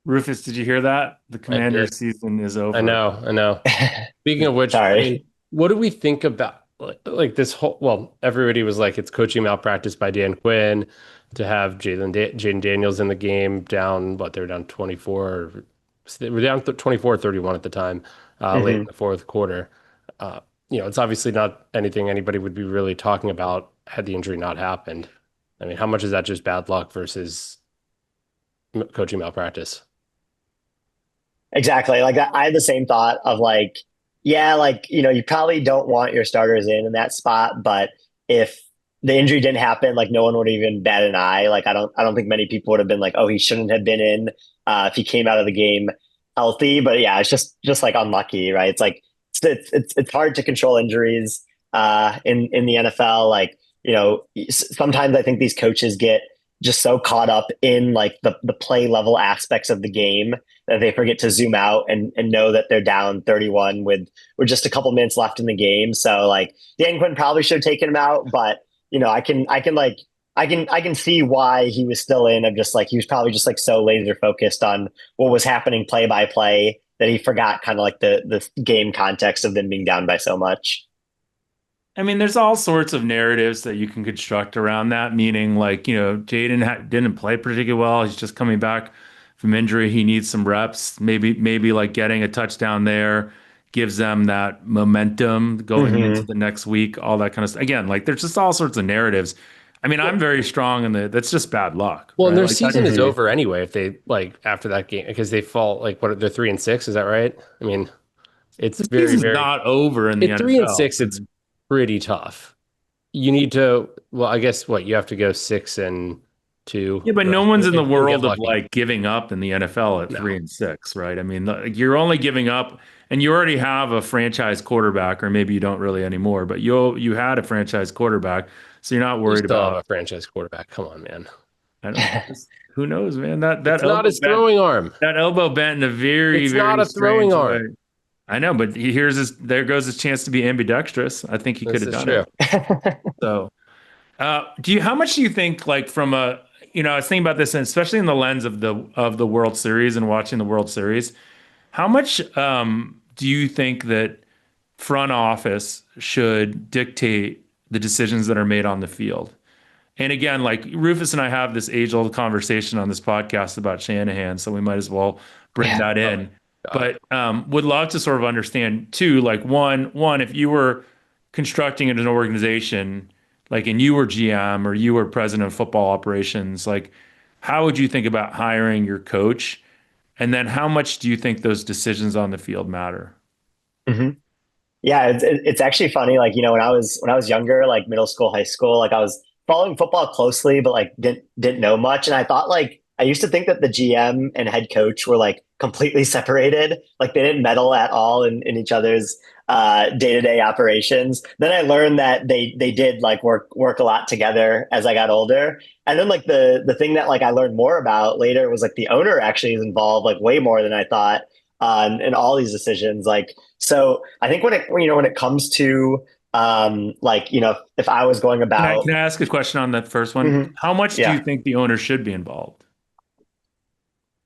Rufus, did you hear that? The I did. Commanders season is I over. know, I know. Speaking of which, I Sorry. mean, what do we think about like this whole? Well, everybody was like, it's coaching malpractice by Dan Quinn to have Jaden Daniels in the game down. What, they were down 24. They were down 24-31 at the time, late in Hmm. the fourth quarter. Uh, it's obviously not anything anybody would be really talking about had the injury not happened. I mean, how much is that just bad luck versus coaching malpractice? Exactly. Like I had the same thought of like, yeah, like, you probably don't want your starters in that spot, but if the injury didn't happen, like no one would even bat an eye. Like I don't think many people would have been like, oh, he shouldn't have been in if he came out of the game healthy. But yeah, it's just like unlucky, right? It's like it's hard to control injuries in the NFL. Like, sometimes I think these coaches get just so caught up in like the play level aspects of the game that they forget to zoom out and know that they're down 31 with just a couple minutes left in the game. So like Dan Quinn probably should have taken him out, but I can see why he was still in. Of just like he was probably just like so laser focused on what was happening play by play that he forgot kind of like the game context of them being down by so much. I mean, there's all sorts of narratives that you can construct around that, meaning like, Jaden didn't play particularly well. He's just coming back from injury. He needs some reps. Maybe like getting a touchdown there gives them that momentum going into Hmm. the next week, all that kind of stuff. Again, like there's just all sorts of narratives. I mean, I'm very strong in that's just bad luck, Well, and right? their Like that, season is over anyway if they like after that game because they fall like what they're 3-6, is that right? I mean, it's the very, season's very not over in the at three and NFL. six, it's pretty tough. You need to, well, I guess what you have to go 6-2 Yeah, but the no rest of one's it in the and get world of lucky. like giving up in the NFL at No, 3-6, right? I mean, you're only giving up, and you already have a franchise quarterback, or maybe you don't really anymore, but you had a franchise quarterback, so you're not you worried still have about. a franchise quarterback. Come on, man. I don't. Who knows, man? That It's not elbow his bent, throwing arm. that elbow bent in a very It's not very a throwing strange way. arm. I know, but here's his. There goes his chance to be ambidextrous. I think he could This have is done true. it. So. How much do you think, like from I was thinking about this, and especially in the lens of the World Series and watching the World Series, how much do you think that front office should dictate the decisions that are made on the field? And again, like Rufus and I have this age-old conversation on this podcast about Shanahan, so we might as well bring that Oh my in. God. But would love to sort of understand too, like one, if you were constructing an organization, like and you were GM or you were president of football operations, like how would you think about hiring your coach? And then how much do you think those decisions on the field matter? Hmm. Yeah, it's actually funny. Like, when I was younger, like middle school, high school, like I was following football closely, but like didn't know much. And I thought like I used to think that the GM and head coach were like completely separated, like they didn't meddle at all in each other's day-to-day operations. Then I learned that they did like work a lot together as I got older. And then like the thing that like I learned more about later was like the owner actually is involved like way more than I thought in all these decisions. Like, so I think when it comes to like, if I was going Can I about. can I ask a question on that first one? Mhm. How much do you Yeah. think the owner should be involved?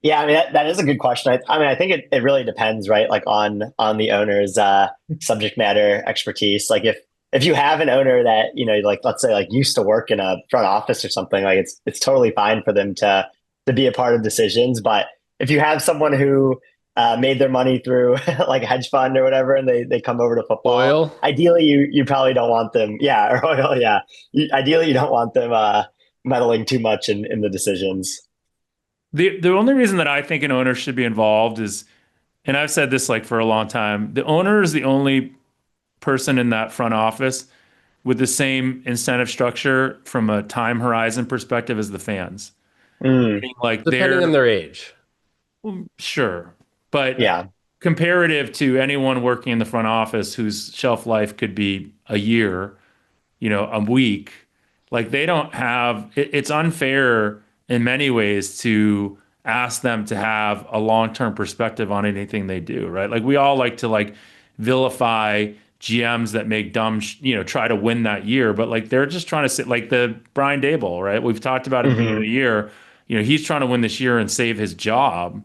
Yeah, I mean that is a good question. I mean, I think it really depends, right? Like on the owner's subject matter expertise. Like if you have an owner that like let's say like used to work in a front office or something, like it's totally fine for them to be a part of decisions. But if you have someone who made their money through like a hedge fund or whatever, and they come over to football, Oil. ideally you probably don't want them. Yeah, or oil. Yeah, ideally you don't want them meddling too much in the decisions. The only reason that I think an owner should be involved is, and I've said this like for a long time, the owner is the only person in that front office with the same incentive structure from a time horizon perspective as the fans. Mm, Meaning like Depending on they're their age. sure, but yeah. comparative to anyone working in the front office whose shelf life could be a year, a week, like they don't have it's unfair in many ways to ask them to have a long-term perspective on anything they do, right? Like we all like to like vilify GMs that make dumb, try to win that year, but like they're just trying to sit like the Brian Dable, right? We've talked about at the beginning of the Hmm. year, he's trying to win this year and save his job.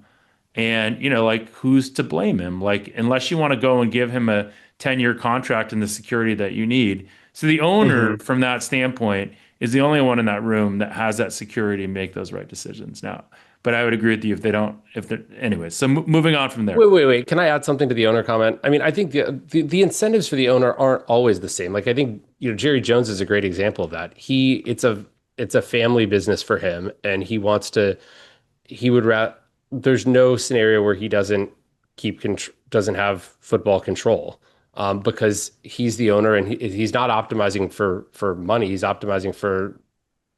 And, like, who's to blame him? Like, unless you want to go and give him a 10-year contract and the security that you need. So the owner, Hmm. from that standpoint, is the only one in that room that has that security to make those right decisions now. But I would agree with you if they don't, if they're, anyways. So moving on from there. Wait. Can I add something to the owner comment? I mean, I think the incentives for the owner aren't always the same. Like I think, Jerry Jones is a great example of that. It's a family business for him and he would there's no scenario where he doesn't have football control. Because he's the owner and he's not optimizing for money. He's optimizing for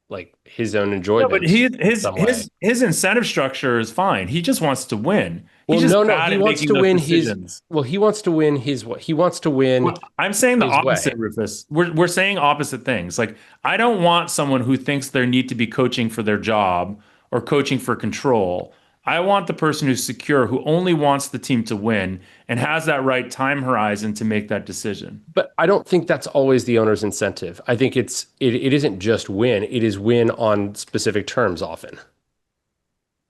like his own No, but enjoyment he in some way. his incentive structure is fine. He just wants to win. Well, He's just no, bad he at wants making to those win his. decisions. Well, he wants to win his what? He wants to win Well, I'm saying the his way. opposite, Rufus. We're saying opposite things. Like I don't want someone who thinks they need to be coaching for their job or coaching for control. I want the person who's secure, who only wants the team to win and has that right time horizon to make that decision. But I don't think that's always the owner's incentive. I think it isn't just win. It is win on specific terms often.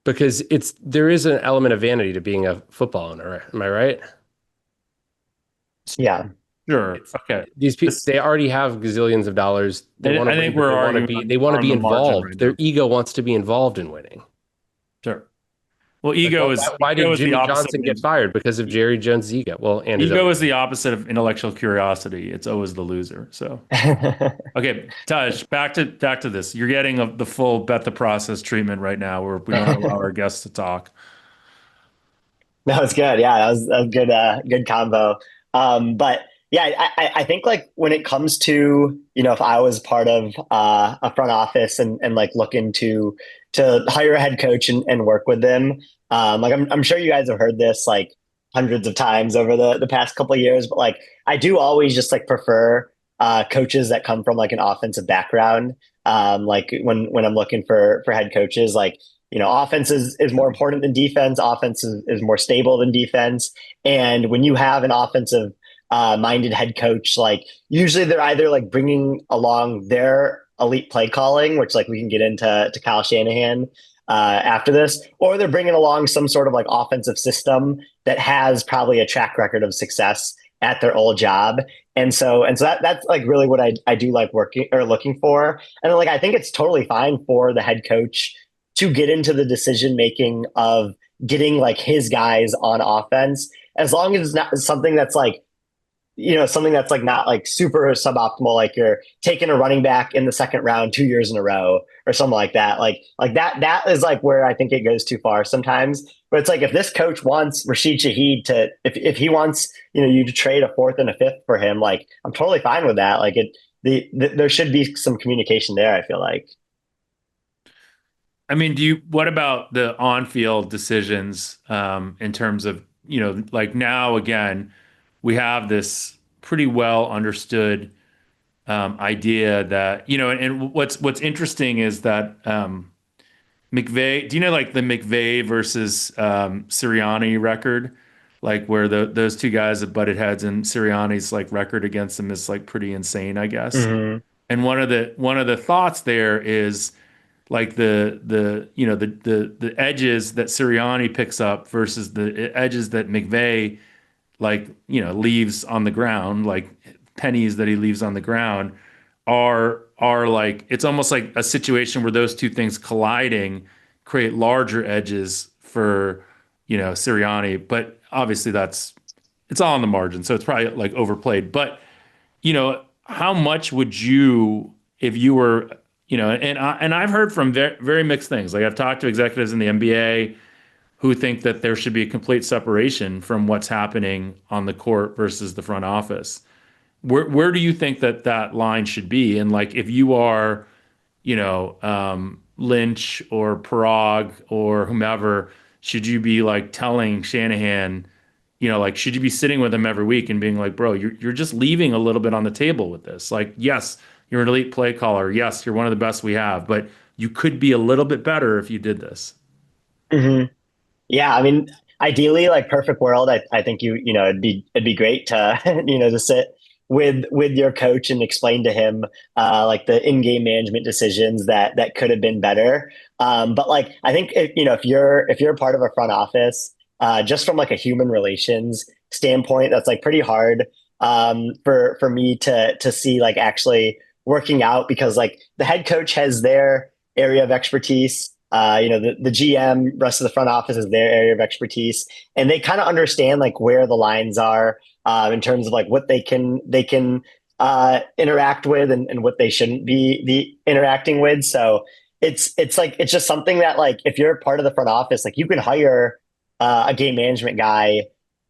Because there is an element of vanity to being a football owner. Am I right? Yeah. Sure. Okay. These people, This, they already have gazillions of dollars. They want I to win, think but we're they want to arguing be they want to on be the margin involved. right Their now. ego wants to be involved in winning. Sure. Well, Like, why ego did is the Jimmy opposite Johnson get fired? Because of Jerry Jones' ego. Well, and his ego own. is the opposite of intellectual curiosity. It's always the loser. So, okay, Taj, back to this. You're getting the full bet the process treatment right now, where we don't allow our guests to talk. That was good. Yeah, that was good. Good combo. But yeah, I think like when it comes to if I was part of a front office and like looking to hire a head coach and work with them, like I'm sure you guys have heard this like hundreds of times over the past couple of years, but like I do always just like prefer coaches that come from like an offensive background. Like when I'm looking for head coaches, like offense is more important than defense. Offense is more stable than defense. And when you have an offensive minded head coach, like usually they're either like bringing along their elite play calling, which like we can get into Kyle Shanahan after this, or they're bringing along some sort of like offensive system that has probably a track record of success at their old job. And so that's like really what I do like working or looking for. And then like I think it's totally fine for the head coach to get into the decision making of getting like his guys on offense, as long as it's not something that's like something that's like not like super suboptimal, like you're taking a running back in the second round 2 years in a row or something like that. Like that is like where I think it goes too far sometimes. But it's like if this coach wants Rashid Shaheed to if he wants you to trade a fourth and a fifth for him, like I'm totally fine with that. Like there should be some communication there, I feel like. I mean, what about the on-field decisions in terms of, like now again, we have this pretty well understood idea that, and what's interesting is that McVay, do you know like the McVay versus Sirianni record? Like where those two guys have butted heads and Sirianni's like record against them is like pretty insane, I guess. Mm-hmm. And one of the thoughts there is like the edges that Sirianni picks up versus the edges that McVay like leaves on the ground, like pennies that he leaves on the ground are like it's almost like a situation where those two things colliding create larger edges for Sirianni, but obviously it's all on the margin, so it's probably like overplayed. But how much would you, if you were, and I've heard from very, very mixed things. Like I've talked to executives in the NBA who think that there should be a complete separation from what's happening on the court versus the front office. Where do you think that line should be? And like if you are, Lynch or Parag or whomever, should you be like telling Shanahan, like should you be sitting with him every week and being like, bro, you're just leaving a little bit on the table with this. Like, yes, you're an elite play caller. Yes, you're one of the best we have, but you could be a little bit better if you did this. Mm-hmm. Yeah, I mean, ideally, like perfect world, I think it'd be great to to sit with your coach and explain to him like the in-game management decisions that could have been better. But like I think if you're a part of a front office, just from like a human relations standpoint, that's like pretty hard for me to see like actually working out, because like the head coach has their area of expertise. The GM, rest of the front office is their area of expertise, and they kind of understand like where the lines are in terms of like what they can interact with and what they shouldn't be interacting with. So it's like it's just something that like if you're part of the front office, like you can hire a game management guy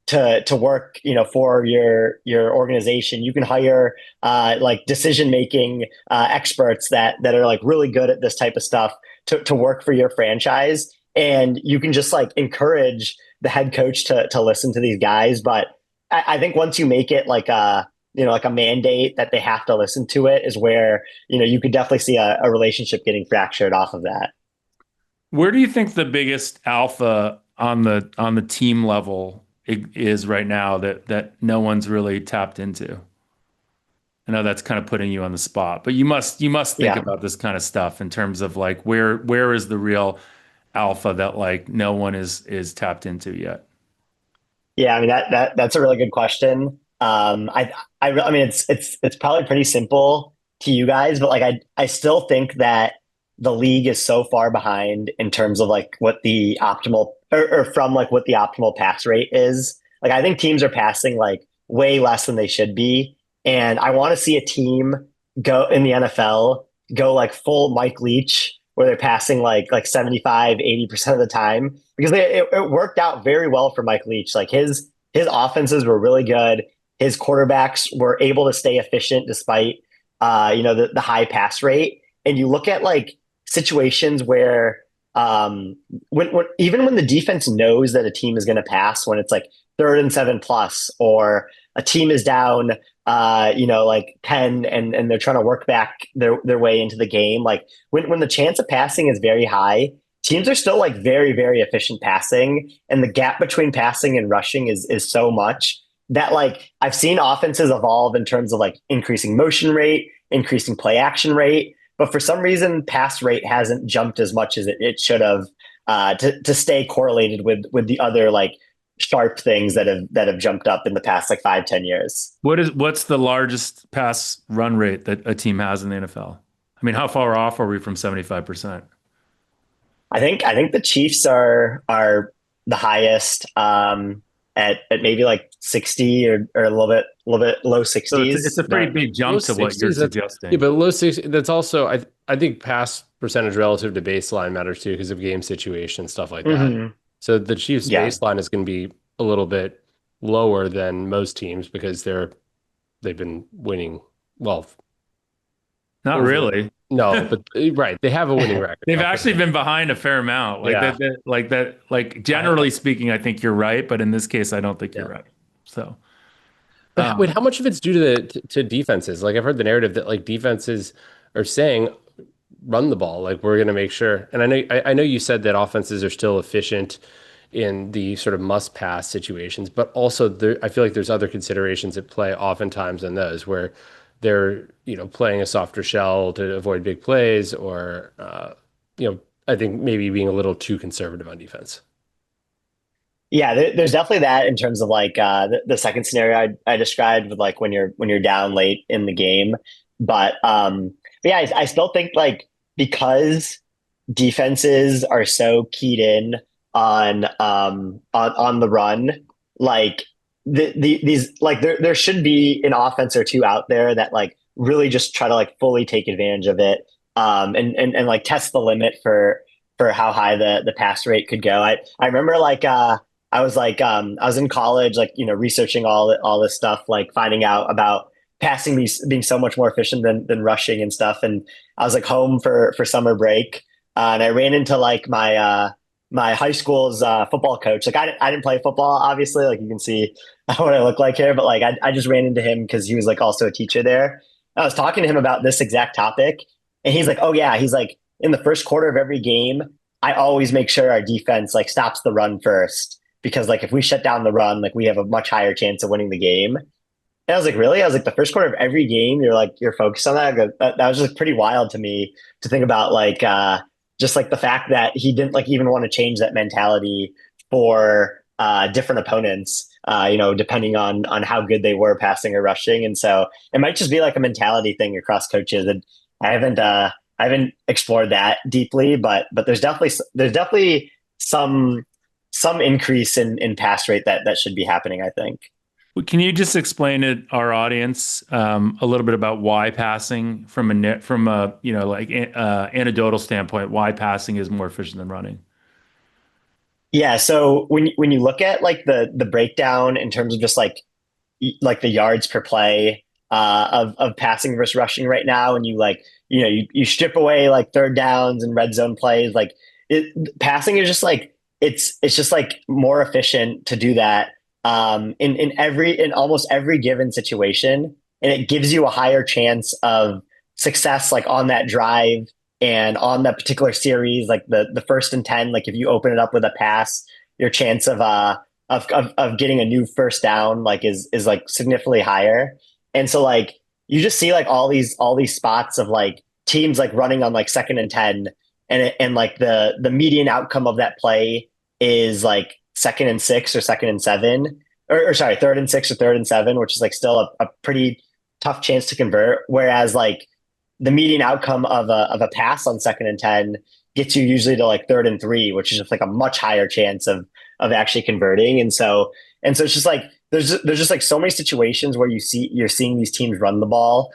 to work, for your organization. You can hire like decision making experts that are like really good at this type of stuff to work for your franchise, and you can just like encourage the head coach to listen to these guys. But I think once you make it like a like a mandate that they have to listen to it is where you could definitely see a relationship getting fractured off of that. Where do you think the biggest alpha on the team level is right now that no one's really tapped into? I know that's kind of putting you on the spot, but you must think Yeah. about this kind of stuff in terms of like where is the real alpha that like no one is tapped into yet? Yeah, I mean that's a really good question. I mean it's probably pretty simple to you guys, but like I still think that the league is so far behind in terms of like what the optimal or from like what the optimal pass rate is. Like I think teams are passing like way less than they should be, and I want to see a team go in the NFL go like full Mike Leach where they're passing like 75, 80% of the time because it worked out very well for Mike Leach. Like his offenses were really good. His quarterbacks were able to stay efficient despite the high pass rate. And you look at like situations where when even when the defense knows that a team is going to pass, when it's like 3rd and 7 plus, or a team is down like 10 and they're trying to work back their way into the game, like when the chance of passing is very high, teams are still like very, very efficient passing, and the gap between passing and rushing is so much that like I've seen offenses evolve in terms of like increasing motion rate, increasing play action rate, but for some reason pass rate hasn't jumped as much as it should have to stay correlated with the other like sharp things that have jumped up in the past like 5-10 years. What's the largest pass run rate that a team has in the NFL? I mean, how far off are we from 75%? I think the Chiefs are the highest at maybe like 60 or a little bit low So it's 60s. a pretty big Low jump to what you're 60s, yeah, suggesting. but low 60s, that's also, I think pass percentage relative to baseline matters too because of game situation, stuff like that. Hmm. So the Chiefs Yeah. baseline is going to be a little bit lower than most teams because they've been winning well Not over. really. No, but right, they have a winning record. They've actually been behind a fair amount. Like Yeah. like generally speaking, I think you're right, but in this case, I don't think you're Yeah. right. So, But wait, um, how much of it's due to to defenses? Like I've heard the narrative that like defenses are saying run the ball. Like we're going to make sure. And I know you said that offenses are still efficient in the sort of must pass situations, but also I feel like there's other considerations at play oftentimes in those where they're playing a softer shell to avoid big plays or I think maybe being a little too conservative on defense. Yeah, there's definitely that in terms of like the second scenario I described with like when you're down late in the game. But yeah, I still think like because defenses are so keyed in on the run, like these like there should be an offense or two out there that like really just try to like fully take advantage of it, and like test the limit for how high the pass rate could go. I remember like I was in college, like researching all this stuff, like finding out about passing being so much more efficient than rushing and stuff. And I was like home for summer break, and I ran into like my high school's football coach. Like I didn't play football, obviously, like you can see what I look like here, but like I just ran into him because he was like also a teacher there. I was talking to him about this exact topic, and he's like, "Oh yeah," he's like, "In the first quarter of every game, I always make sure our defense like stops the run first because like if we shut down the run, like we have a much higher chance of winning the game." And I was like, really? I was like, the first quarter of every game, you're focused on that. That was just pretty wild to me to think about, like just like the fact that he didn't like even want to change that mentality for different opponents. Depending on how good they were passing or rushing, and so it might just be like a mentality thing across coaches. And I haven't explored that deeply, but there's definitely some increase in pass rate that should be happening, I think. can you just explain to our audience a little bit about why passing from a like anecdotal standpoint, why passing is more efficient than running? Yeah, so when you look at like the breakdown in terms of just like the yards per play of passing versus rushing right now, and you like you strip away like third downs and red zone plays, like passing is just like it's just like more efficient to do that in almost every given situation, and it gives you a higher chance of success like on that drive and on that particular series, like the first and 10, like if you open it up with a pass, your chance of getting a new first down like is like significantly higher. And so like you just see like all these spots of like teams like running on like second and 10, and like the median outcome of that play is like second and 6 or second and 7, or sorry, third and 6 or third and 7, which is like still a pretty tough chance to convert. Whereas like the median outcome of a pass on second and 10 gets you usually to like third and 3, which is just like a much higher chance of actually converting. And so it's just like there's just like so many situations where you're seeing these teams run the ball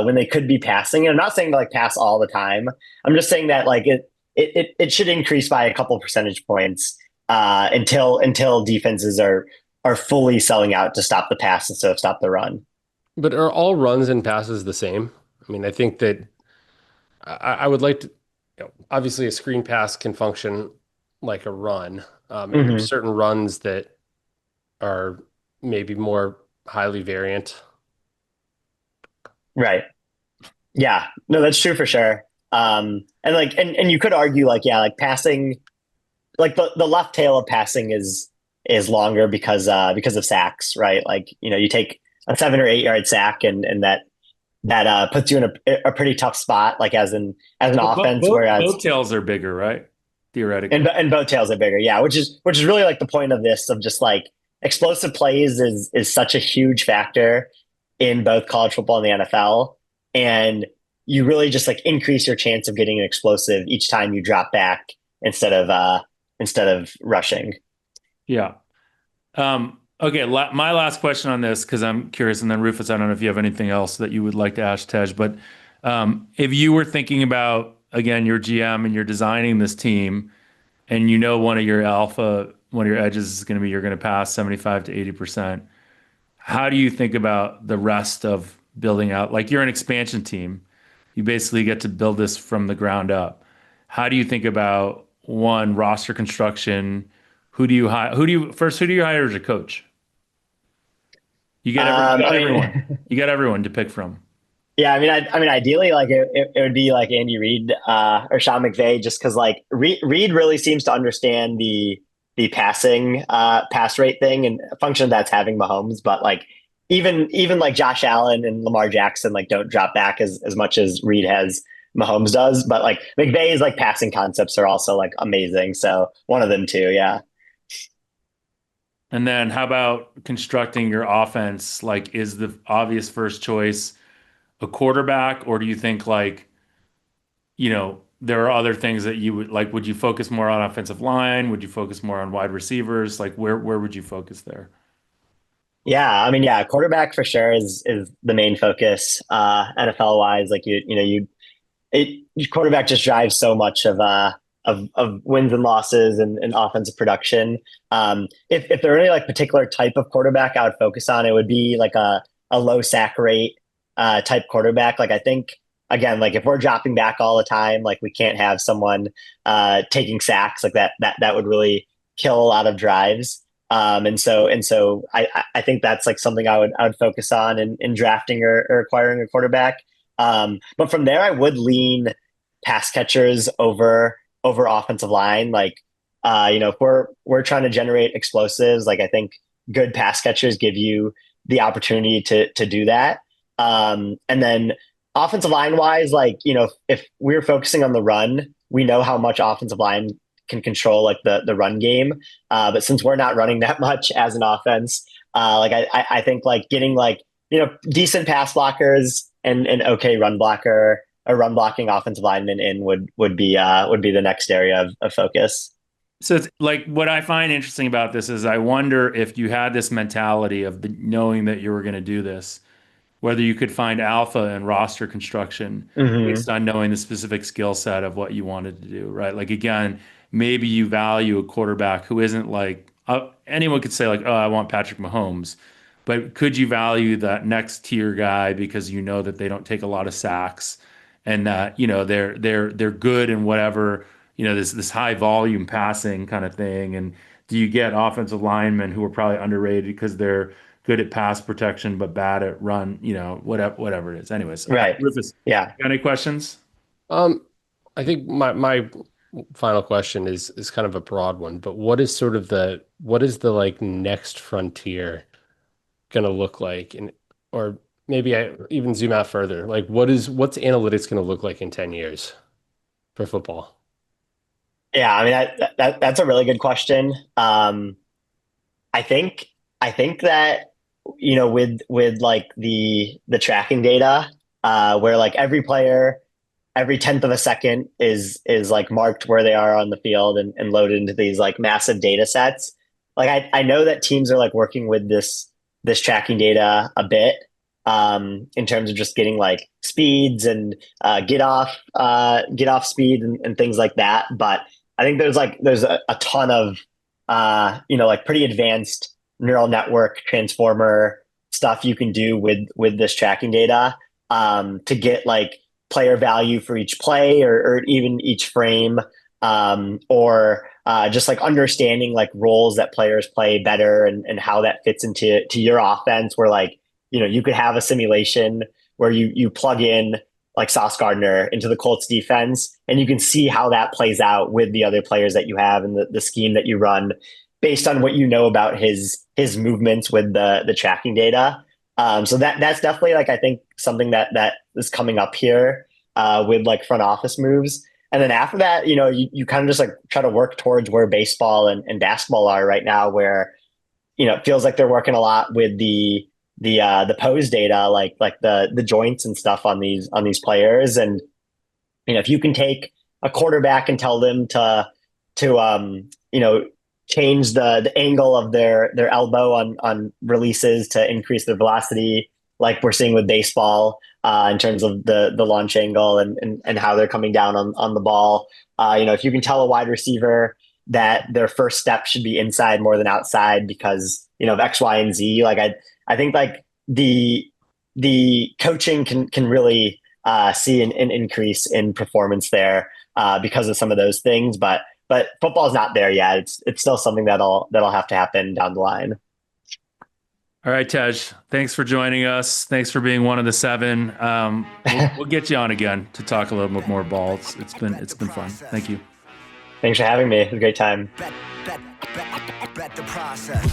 when they could be passing. And I'm not saying to like pass all the time. I'm just saying that like it should increase by a couple percentage points until defenses are fully selling out to stop the pass instead of stop the run. But are all runs and passes the same? I mean, I think that I would like to, obviously a screen pass can function like a run. And there's Hmm. certain runs that are maybe more highly variant. Right. Yeah. No, that's true for sure. And like and you could argue like yeah, like passing, like the left tail of passing is longer because of sacks, right? Like, you take a 7 or 8 yard sack, and that puts you in a pretty tough spot, like as an But both, offense. both, Whereas both tails are bigger, right? and Theoretically. and both tails are bigger, yeah, which is really like the point of this, of just like explosive plays is such a huge factor in both college football and the NFL, and you really just like increase your chance of getting an explosive each time you drop back instead of rushing. Yeah. Okay, my last question on this, because I'm curious, and then Rufus, I don't know if you have anything else that you would like to ask Tej, but if you were thinking about, again, your GM and you're designing this team, and you know one of your edges is going to be you're going to pass 75 to 80%, how do you think about the rest of building out? Like you're an expansion team, you basically get to build this from the ground up. How do you think about one, roster construction? Who do you hire? Who do you hire as a coach? You got I everyone. mean, You got everyone to pick from. yeah, I mean, ideally, like it would be like Andy Reid or Sean McVay, just because like Reid really seems to understand the passing pass rate thing and function that's having Mahomes. But like even like Josh Allen and Lamar Jackson like don't drop back as much as Reid has Mahomes does. But like McVay's like passing concepts are also like amazing. So one of them too, yeah. And then how about constructing your offense? Like, is the obvious first choice a quarterback, or do you think like, there are other things that you would like? Would you focus more on offensive line? Would you focus more on wide receivers? Like, where would you focus there? Yeah, I mean, yeah, quarterback for sure is the main focus NFL wise. Like quarterback just drives so much of wins and losses and offensive production. If there are any like particular type of quarterback I would focus on, it would be like a low sack rate type quarterback. Like I think again, like if we're dropping back all the time, like we can't have someone taking sacks like that would really kill a lot of drives. And so I think that's like something I would focus on in drafting or acquiring a quarterback. But from there, I would lean pass catchers over offensive line. Like, if we're trying to generate explosives, like I think good pass catchers give you the opportunity to do that. And then offensive line wise, like if we're focusing on the run, we know how much offensive line can control like the run game. But since we're not running that much as an offense, like I think like getting like decent pass blockers and an okay run blocker or run blocking offensive lineman in would be the next area of focus. So it's like what I find interesting about this is I wonder if you had this mentality of knowing that you were going to do this, whether you could find alpha in roster construction Hmm. based on knowing the specific skill set of what you wanted to do, right? Like again, maybe you value a quarterback who isn't like anyone could say like, oh, I want Patrick Mahomes, but could you value that next tier guy because you know that they don't take a lot of sacks and that they're good in whatever this high volume passing kind of thing. And do you get offensive linemen who are probably underrated because they're good at pass protection but bad at run, whatever it is. Anyways, Right. Rufus, Yeah. got any questions? I think my final question is kind of a broad one, but what is the like next frontier gonna look like, and or maybe I even zoom out further. Like what's analytics gonna look like in 10 years for football? Yeah, I mean that's a really good question. I think I think that with like the tracking data, where like every player every tenth of a second is like marked where they are on the field and loaded into these like massive data sets. Like I know that teams are like working with this tracking data a bit, in terms of just getting like speeds and get off speed and things like that. But I think there's a ton of like pretty advanced neural network transformer stuff you can do with this tracking data, to get like player value for each play or even each frame, or just like understanding like roles that players play better and how that fits into your offense, where like you could have a simulation where you plug in like Sauce Gardner into the Colts defense, and you can see how that plays out with the other players that you have and the scheme that you run based on what you know about his movements with the tracking data. So that's definitely like I think something that is coming up here, with like front office moves. And then after that, you kind of just like try to work towards where baseball and basketball are right now, where it feels like they're working a lot with the pose data, like the joints and stuff on these players. And if you can take a quarterback and tell them to change the angle of their elbow on releases to increase their velocity, like we're seeing with baseball, in terms of the launch angle and how they're coming down on the ball. If you can tell a wide receiver that their first step should be inside more than outside because of X, Y, and Z, like I think like the coaching can really see an increase in performance there, because of some of those things. But football's not there yet. It's still something that'll have to happen down the line. All right, Tej, thanks for joining us. Thanks for being one of the seven. We'll get you on again to talk a little bit more ball. It's been fun. Thank you. Thanks for having me. It was a great time. Bet the process.